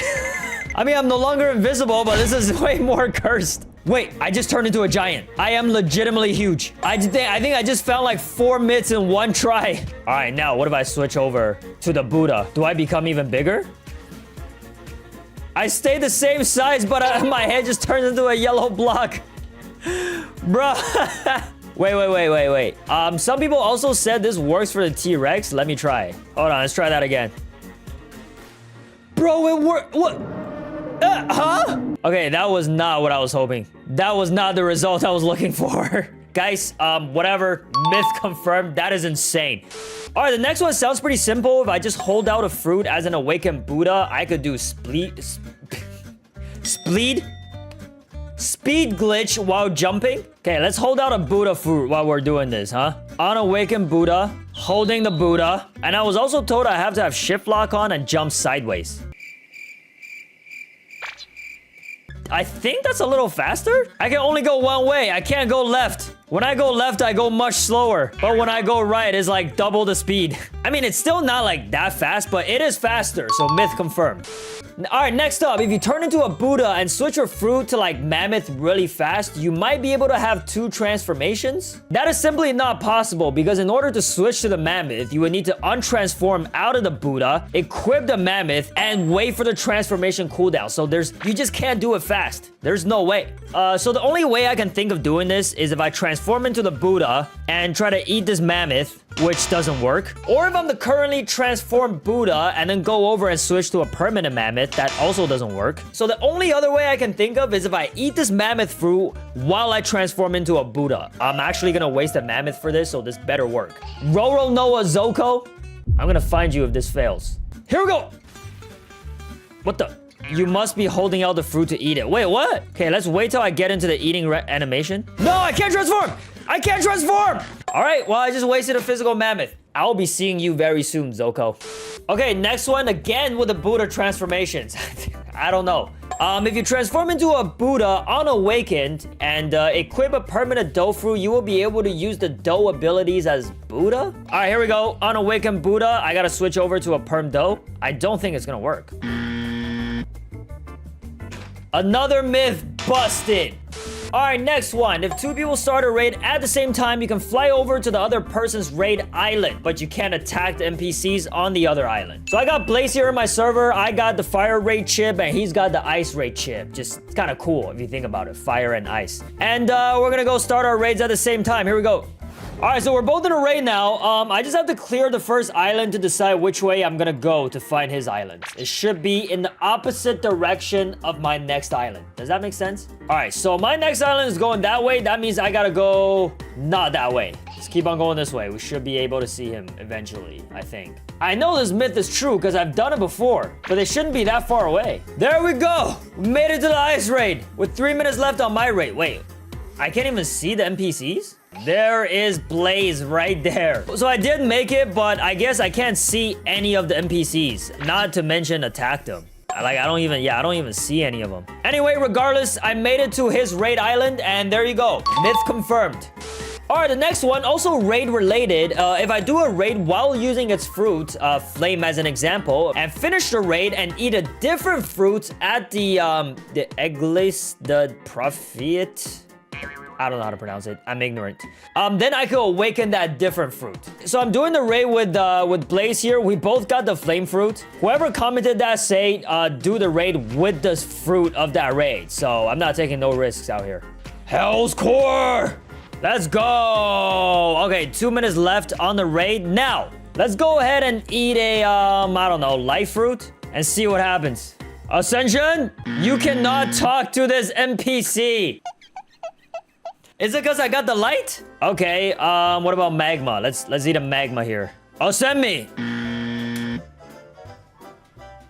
I mean, I'm no longer invisible, but this is way more cursed. Wait, I just turned into a giant. I am legitimately huge. I think I just found like 4 myths in one try. All right, now what if I switch over to the Buddha? Do I become even bigger? I stay the same size, but my head just turns into a yellow block. Bruh. Wait. Some people also said this works for the T-Rex. Let me try. Hold on, let's try that again. Bro, it worked. What? Huh? Okay, that was not what I was hoping. That was not the result I was looking for. Guys, whatever. Myth confirmed. That is insane. All right, the next one sounds pretty simple. If I just hold out a fruit as an awakened Buddha, I could do speed glitch while jumping. Okay, let's hold out a Buddha fruit while we're doing this, huh? Unawakened Buddha, holding the Buddha. And I was also told I have to have shift lock on and jump sideways. I think that's a little faster. I can only go one way. I can't go left. When I go left, I go much slower. But when I go right, it's like double the speed. I mean, it's still not like that fast, but it is faster. So myth confirmed. All right, next up, if you turn into a Buddha and switch your fruit to like mammoth really fast, you might be able to have 2 transformations. That is simply not possible because in order to switch to the mammoth, you would need to untransform out of the Buddha, equip the mammoth, and wait for the transformation cooldown. So you just can't do it fast. There's no way. So the only way I can think of doing this is if I transform transform into the Buddha and try to eat this mammoth, which doesn't work. Or if I'm the currently transformed Buddha and then go over and switch to a permanent mammoth, that also doesn't work. So the only other way I can think of is if I eat this mammoth fruit while I transform into a Buddha. I'm actually gonna waste a mammoth for this, so this better work. Roro Noah Zoko, I'm gonna find you if this fails. Here we go. What the? You must be holding out the fruit to eat it. Wait, what? Okay, let's wait till I get into the eating animation. No, I can't transform! I can't transform! All right, well, I just wasted a physical mammoth. I'll be seeing you very soon, Zoko. Okay, next one, again with the Buddha transformations. I don't know. If you transform into a Buddha unawakened and equip a permanent dough fruit, you will be able to use the dough abilities as Buddha. All right, here we go. Unawakened Buddha. I gotta switch over to a perm dough. I don't think it's gonna work. Another myth busted. All right, next one. If two people start a raid at the same time, you can fly over to the other person's raid island, but you can't attack the NPCs on the other island. So I got Blaze here in my server. I got the fire raid chip, and he's got the ice raid chip. Just kind of cool if you think about it, fire and ice. And we're gonna go start our raids at the same time. Here we go. All right, so we're both in a raid now. I just have to clear the first island to decide which way I'm gonna go to find his island. It should be in the opposite direction of my next island. Does that make sense? All right, so my next island is going that way. That means I gotta go not that way. Just keep on going this way. We should be able to see him eventually, I think. I know this myth is true because I've done it before, but it shouldn't be that far away. There we go. We made it to the ice raid with 3 minutes left on my raid. Wait, I can't even see the NPCs? There is Blaze right there. So I did make it, but I guess I can't see any of the NPCs, not to mention attack them. Like, I don't even see any of them. Anyway, regardless, I made it to his raid island, and there you go. Myth confirmed. All right, the next one, also raid related. If I do a raid while using its fruit, flame as an example, and finish the raid and eat a different fruit at the Eglis, the Prophet. I don't know how to pronounce it. I'm ignorant. Then I could awaken that different fruit. So I'm doing the raid with Blaze here. We both got the flame fruit. Whoever commented that say do the raid with the fruit of that raid. So I'm not taking no risks out here. Hell's Core! Let's go! Okay, 2 minutes left on the raid. Now, let's go ahead and eat a, I don't know, life fruit and see what happens. Ascension, you cannot talk to this NPC. Is it because I got the light? Okay, what about magma? Let's eat a magma here. Oh, send me!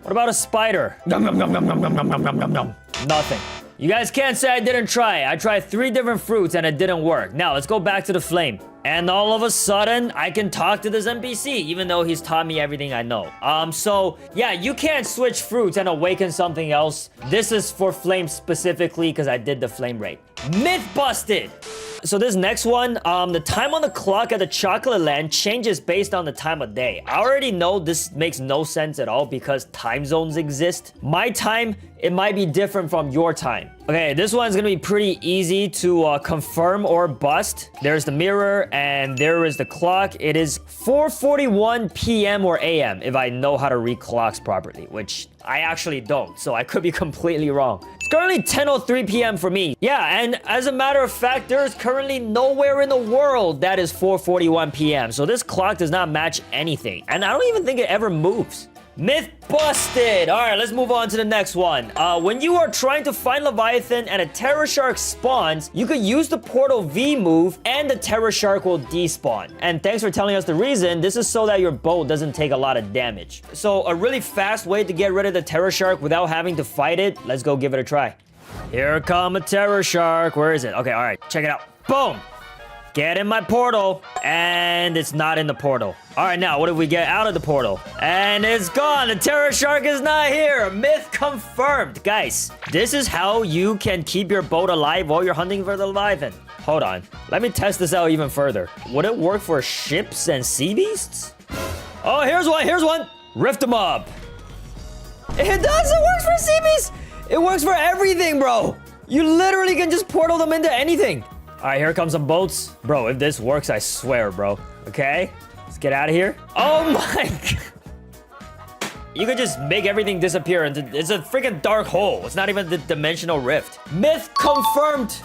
What about a spider? Nom, nom, nom, nom, nom, nom, nom, nom, nom, nom. Nothing. You guys can't say I didn't try. I tried 3 different fruits and it didn't work. Now, let's go back to the flame. And all of a sudden, I can talk to this NPC, even though he's taught me everything I know. So, yeah, you can't switch fruits and awaken something else. This is for flame specifically, because I did the flame raid. Myth busted! So this next one, the time on the clock at the chocolate land changes based on the time of day. I already know this makes no sense at all because time zones exist. My time, it might be different from your time. Okay, this one's gonna be pretty easy to confirm or bust. There's the mirror and there is the clock. It is 4:41 p.m. or a.m. if I know how to read clocks properly, which I actually don't, so I could be completely wrong. It's currently 10:03 p.m. for me. Yeah, and as a matter of fact, there is currently nowhere in the world that is 4:41 p.m. So this clock does not match anything, and I don't even think it ever moves. Myth busted! Alright, let's move on to the next one. When you are trying to find Leviathan and a Terror Shark spawns, you could use the Portal V move and the Terror Shark will despawn. And thanks for telling us the reason. This is so that your boat doesn't take a lot of damage. So a really fast way to get rid of the Terror Shark without having to fight it, let's go give it a try. Here come a Terror Shark. Where is it? Okay, alright, check it out. Boom! Get in my portal, and it's not in the portal. All right, now, what if we get out of the portal? And it's gone. The Terror Shark is not here. Myth confirmed. Guys, this is how you can keep your boat alive while you're hunting for the Leviathan. Hold on. Let me test this out even further. Would it work for ships and sea beasts? Oh, here's one. Here's one. Rift them up. It does. It works for sea beasts. It works for everything, bro. You literally can just portal them into anything. All right, here comes some boats. Bro, if this works, I swear, bro. Okay, let's get out of here. Oh my God. You could just make everything disappear into, it's a freaking dark hole. It's not even the dimensional rift. Myth confirmed.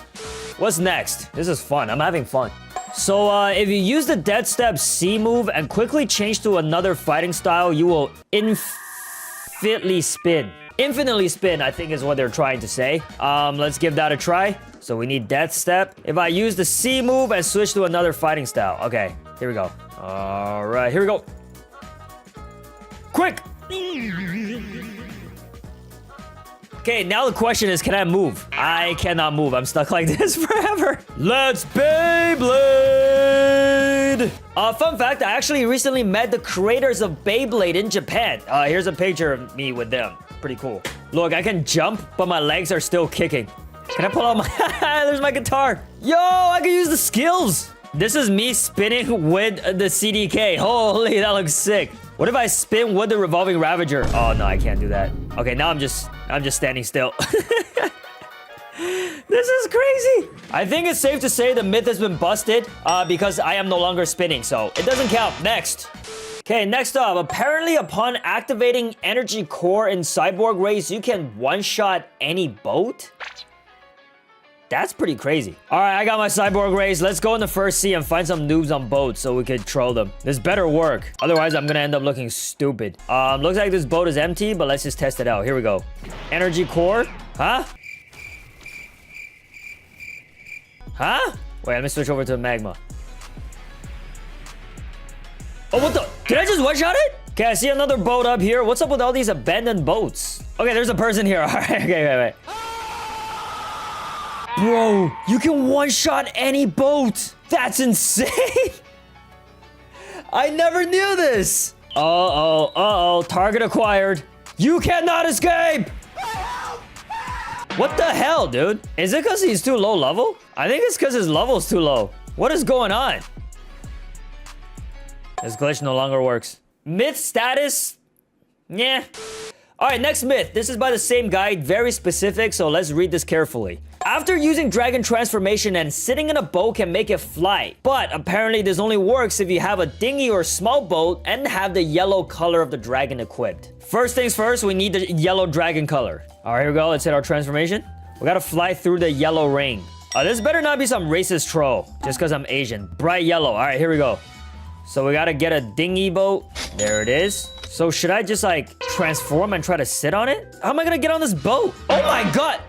What's next? This is fun. I'm having fun. So, if you use the dead step C move and quickly change to another fighting style, you will infinitely spin. Infinitely spin, I think is what they're trying to say. Let's give that a try. So we need death step. If I use the C move and switch to another fighting style. Okay, here we go. All right, here we go. Quick! Okay, now the question is, can I move? I cannot move. I'm stuck like this forever. Let's Beyblade! Fun fact, I actually recently met the creators of Beyblade in Japan. Here's a picture of me with them. Pretty cool. Look, I can jump, but my legs are still kicking. Can I pull out my... There's my guitar. Yo, I can use the skills. This is me spinning with the CDK. Holy, that looks sick. What if I spin with the revolving Ravager? Oh, no, I can't do that. Okay, now I'm just standing still. This is crazy. I think it's safe to say the myth has been busted because I am no longer spinning, so it doesn't count. Next. Okay, next up. Apparently, upon activating Energy Core in Cyborg Race, you can one-shot any boat? That's pretty crazy. All right, I got my Cyborg Race. Let's go in the first sea and find some noobs on boats so we could troll them. This better work. Otherwise, I'm gonna end up looking stupid. Looks like this boat is empty, but let's just test it out. Here we go. Energy Core. Huh? Huh? Wait, let me switch over to magma. Oh, what the? Did I just one-shot it? Okay, I see another boat up here. What's up with all these abandoned boats? Okay, there's a person here. All right, okay, wait. Bro, you can one-shot any boat. That's insane. I never knew this. Uh-oh. Target acquired. You cannot escape. What the hell, dude? Is it because he's too low level? I think it's because his level's too low. What is going on? This glitch no longer works. Myth status? Yeah. All right, next myth. This is by the same guide, very specific, so let's read this carefully. After using dragon transformation and sitting in a boat can make it fly. But apparently this only works if you have a dinghy or small boat and have the yellow color of the dragon equipped. First things first, we need the yellow dragon color. All right, here we go. Let's hit our transformation. We gotta fly through the yellow ring. This better not be some racist troll, just because I'm Asian. Bright yellow. All right, here we go. So we gotta get a dinghy boat. There it is. So should I just like transform and try to sit on it? How am I gonna get on this boat? Oh my god!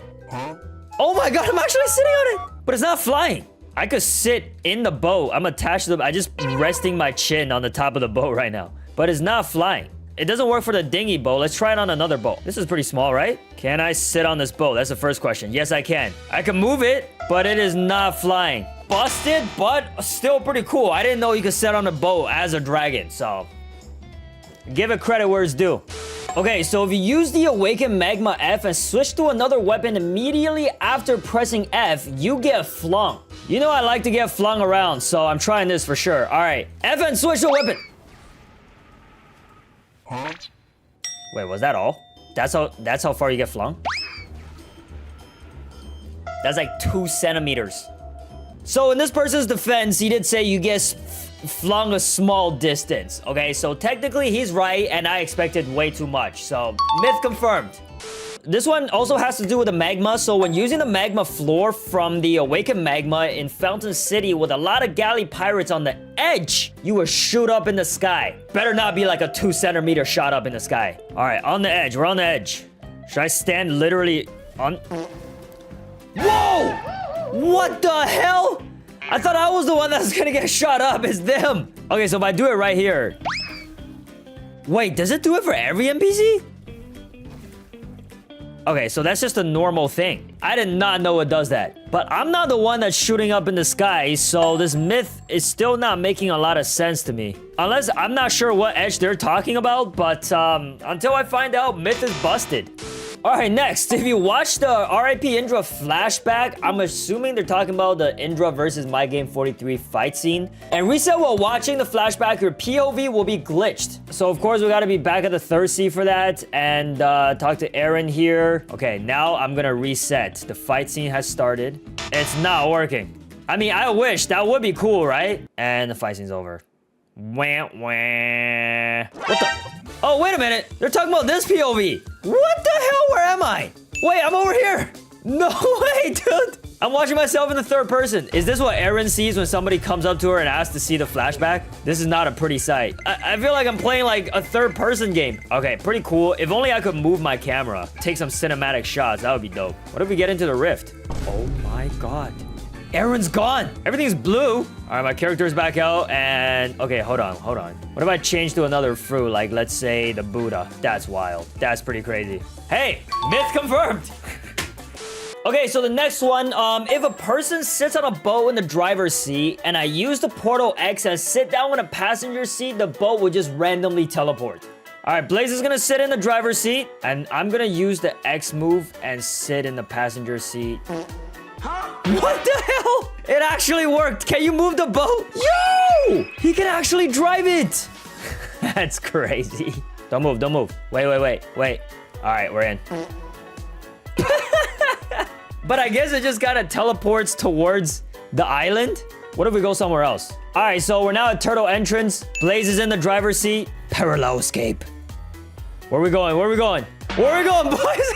Oh my god, I'm actually sitting on it! But it's not flying. I could sit in the boat. I'm attached to the... I just resting my chin on the top of the boat right now. But it's not flying. It doesn't work for the dinghy boat. Let's try it on another boat. This is pretty small, right? Can I sit on this boat? That's the first question. Yes, I can. I can move it, but it is not flying. Busted, but still pretty cool. I didn't know you could sit on a boat as a dragon, so... give it credit where it's due. Okay, so if you use the Awakened Magma F and switch to another weapon immediately after pressing F, you get flung. You know I like to get flung around, so I'm trying this for sure. All right, F and switch to weapon. Wait, was that all? That's how far you get flung? That's like 2 centimeters. So in this person's defense, he did say you get flung a small distance. Okay, so technically he's right, and I expected way too much. So myth confirmed. This one also has to do with the magma. So when using the magma floor from the Awakened Magma in Fountain City with a lot of galley pirates on the edge, you will shoot up in the sky. Better not be like a 2 centimeter shot up in the sky. All right, on the edge. We're on the edge. Should I stand literally on... Whoa! What the hell? I thought I was the one that's gonna get shot up. It's them. Okay, so if I do it right here... Wait, does it do it for every NPC? Okay, so that's just a normal thing. I did not know it does that. But I'm not the one that's shooting up in the sky, so this myth is still not making a lot of sense to me. Unless I'm not sure what edge they're talking about, but until I find out, myth is busted. All right, next, if you watch the RIP Indra flashback, I'm assuming they're talking about the Indra versus My Game 43 fight scene. And reset while watching the flashback, your POV will be glitched. So of course, we gotta be back at the third sea for that and talk to Aaron here. Okay, now I'm gonna reset. The fight scene has started. It's not working. I mean, I wish that would be cool, right? And the fight scene's over. Wah, wah. What the? Oh, wait a minute. They're talking about this POV. What the hell? Where am I? Wait, I'm over here. No way, dude. I'm watching myself in the third person. Is this what Erin sees when somebody comes up to her and asks to see the flashback? This is not a pretty sight. I feel like I'm playing like a third person game. Okay, pretty cool. If only I could move my camera, take some cinematic shots. That would be dope. What if we get into the rift? Oh my god. Erin's gone. Everything's blue. All right, my character's back out and... Okay, hold on. What if I change to another fruit? Like, let's say the Buddha. That's wild. That's pretty crazy. Hey, myth confirmed. Okay, so the next one, if a person sits on a boat in the driver's seat and I use the portal X and sit down in a passenger seat, the boat would just randomly teleport. All right, Blaze is gonna sit in the driver's seat and I'm gonna use the X move and sit in the passenger seat. What the hell? It actually worked. Can you move the boat? Yo! He can actually drive it. That's crazy. Don't move. Wait. All right, we're in. But I guess it just kind of teleports towards the island. What if we go somewhere else? All right, so we're now at Turtle Entrance. Blaze is in the driver's seat. Parallel escape. Where are we going, boys?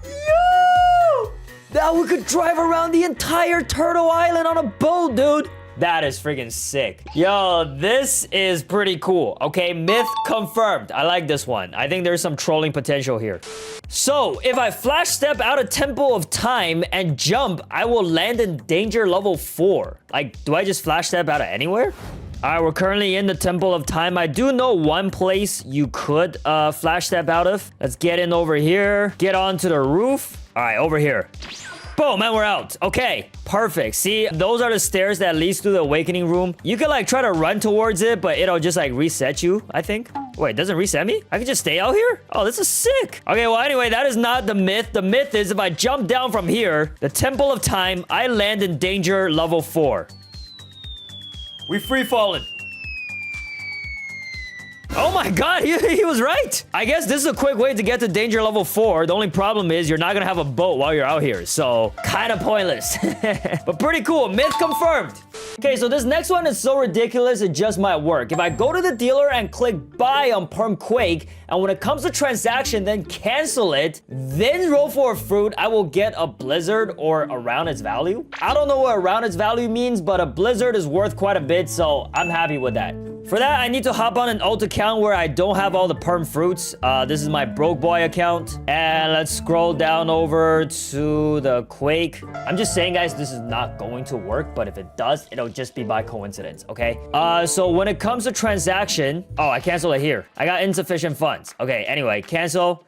Yo! Now we could drive around the entire Turtle Island on a boat, dude. That is freaking sick. Yo, this is pretty cool. Okay, myth confirmed. I like this one. I think there's some trolling potential here. So, if I flash step out of Temple of Time and jump, I will land in danger level 4. Like, do I just flash step out of anywhere? All right, we're currently in the Temple of Time. I do know one place you could flash step out of. Let's get in over here. Get onto the roof. All right, over here. Boom, and we're out. Okay, perfect. See, those are the stairs that leads to the awakening room. You can like try to run towards it, but it'll just like reset you, I think. Wait, doesn't reset me? I can just stay out here? Oh, this is sick. Okay, well, anyway, that is not the myth. The myth is if I jump down from here, the Temple of Time, I land in danger level 4. We free fallen. Oh my god, he was right. I guess this is a quick way to get to danger level 4. The only problem is you're not gonna have a boat while you're out here. So, kind of pointless. But pretty cool. Myth confirmed. Okay, so this next one is so ridiculous it just might work. If I go to the dealer and click buy on Perm Quake, and when it comes to transaction, then cancel it, then roll for a fruit, I will get a blizzard or around its value. I don't know what around its value means, but a blizzard is worth quite a bit, so I'm happy with that. For that, I need to hop on an alt account where I don't have all the perm fruits. This is my broke boy account. And let's scroll down over to the Quake. I'm just saying, guys, this is not going to work, but if it does, it'll just be by coincidence, okay? So when it comes to transaction... Oh, I canceled it here. I got insufficient funds. Okay, anyway, cancel,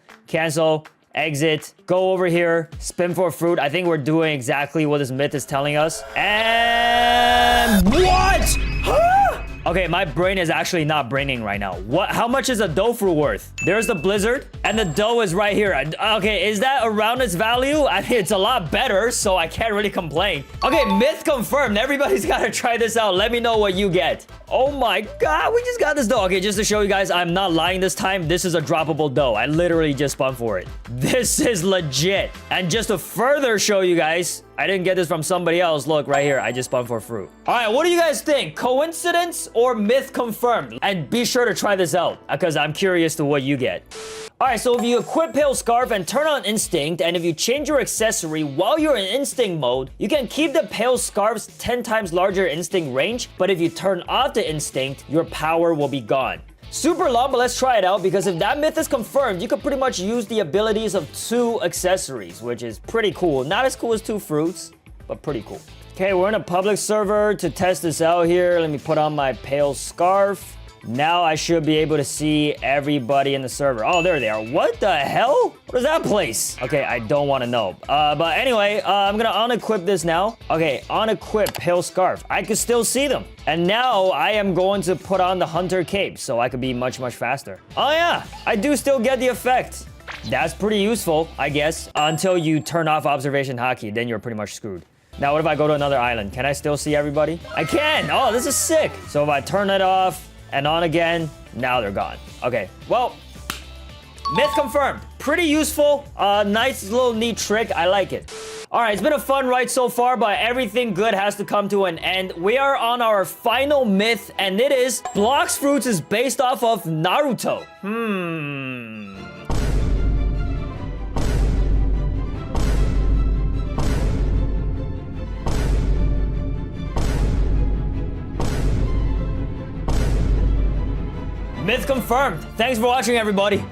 exit, go over here, spin for fruit. I think we're doing exactly what this myth is telling us. And... What? Huh? Okay, my brain is actually not braining right now. What? How much is a dough fruit worth? There's the blizzard, and the dough is right here. Okay, is that around its value? I mean, it's a lot better, so I can't really complain. Okay, myth confirmed. Everybody's got to try this out. Let me know what you get. Oh my god, we just got this dough. Okay, just to show you guys, I'm not lying this time. This is a droppable dough. I literally just spun for it. This is legit. And just to further show you guys, I didn't get this from somebody else. Look, right here. I just spun for fruit. All right, what do you guys think? Coincidence or myth confirmed? And be sure to try this out because I'm curious to what you get. All right, so if you equip Pale Scarf and turn on Instinct, and if you change your accessory while you're in Instinct mode, you can keep the Pale Scarf's 10 times larger Instinct range, but if you turn off the Instinct, your power will be gone. Super long, but let's try it out because if that myth is confirmed, you could pretty much use the abilities of 2 accessories, which is pretty cool. Not as cool as 2 fruits, but pretty cool. Okay, we're in a public server to test this out here. Let me put on my Pale Scarf. Now I should be able to see everybody in the server. Oh, there they are. What the hell? What is that place? Okay, I don't want to know. But anyway, I'm gonna unequip this now. Okay, unequip Pale Scarf. I can still see them. And now I am going to put on the Hunter Cape so I could be much, much faster. Oh yeah, I do still get the effect. That's pretty useful, I guess, until you turn off Observation Hotkey. Then you're pretty much screwed. Now, what if I go to another island? Can I still see everybody? I can! Oh, this is sick! So if I turn it off and on again, now they're gone. Okay, well, myth confirmed. Pretty useful. Nice little neat trick. I like it. All right, it's been a fun ride so far, but everything good has to come to an end. We are on our final myth, and it is Bloxfruits is based off of Naruto. Myth confirmed. Thanks for watching, everybody.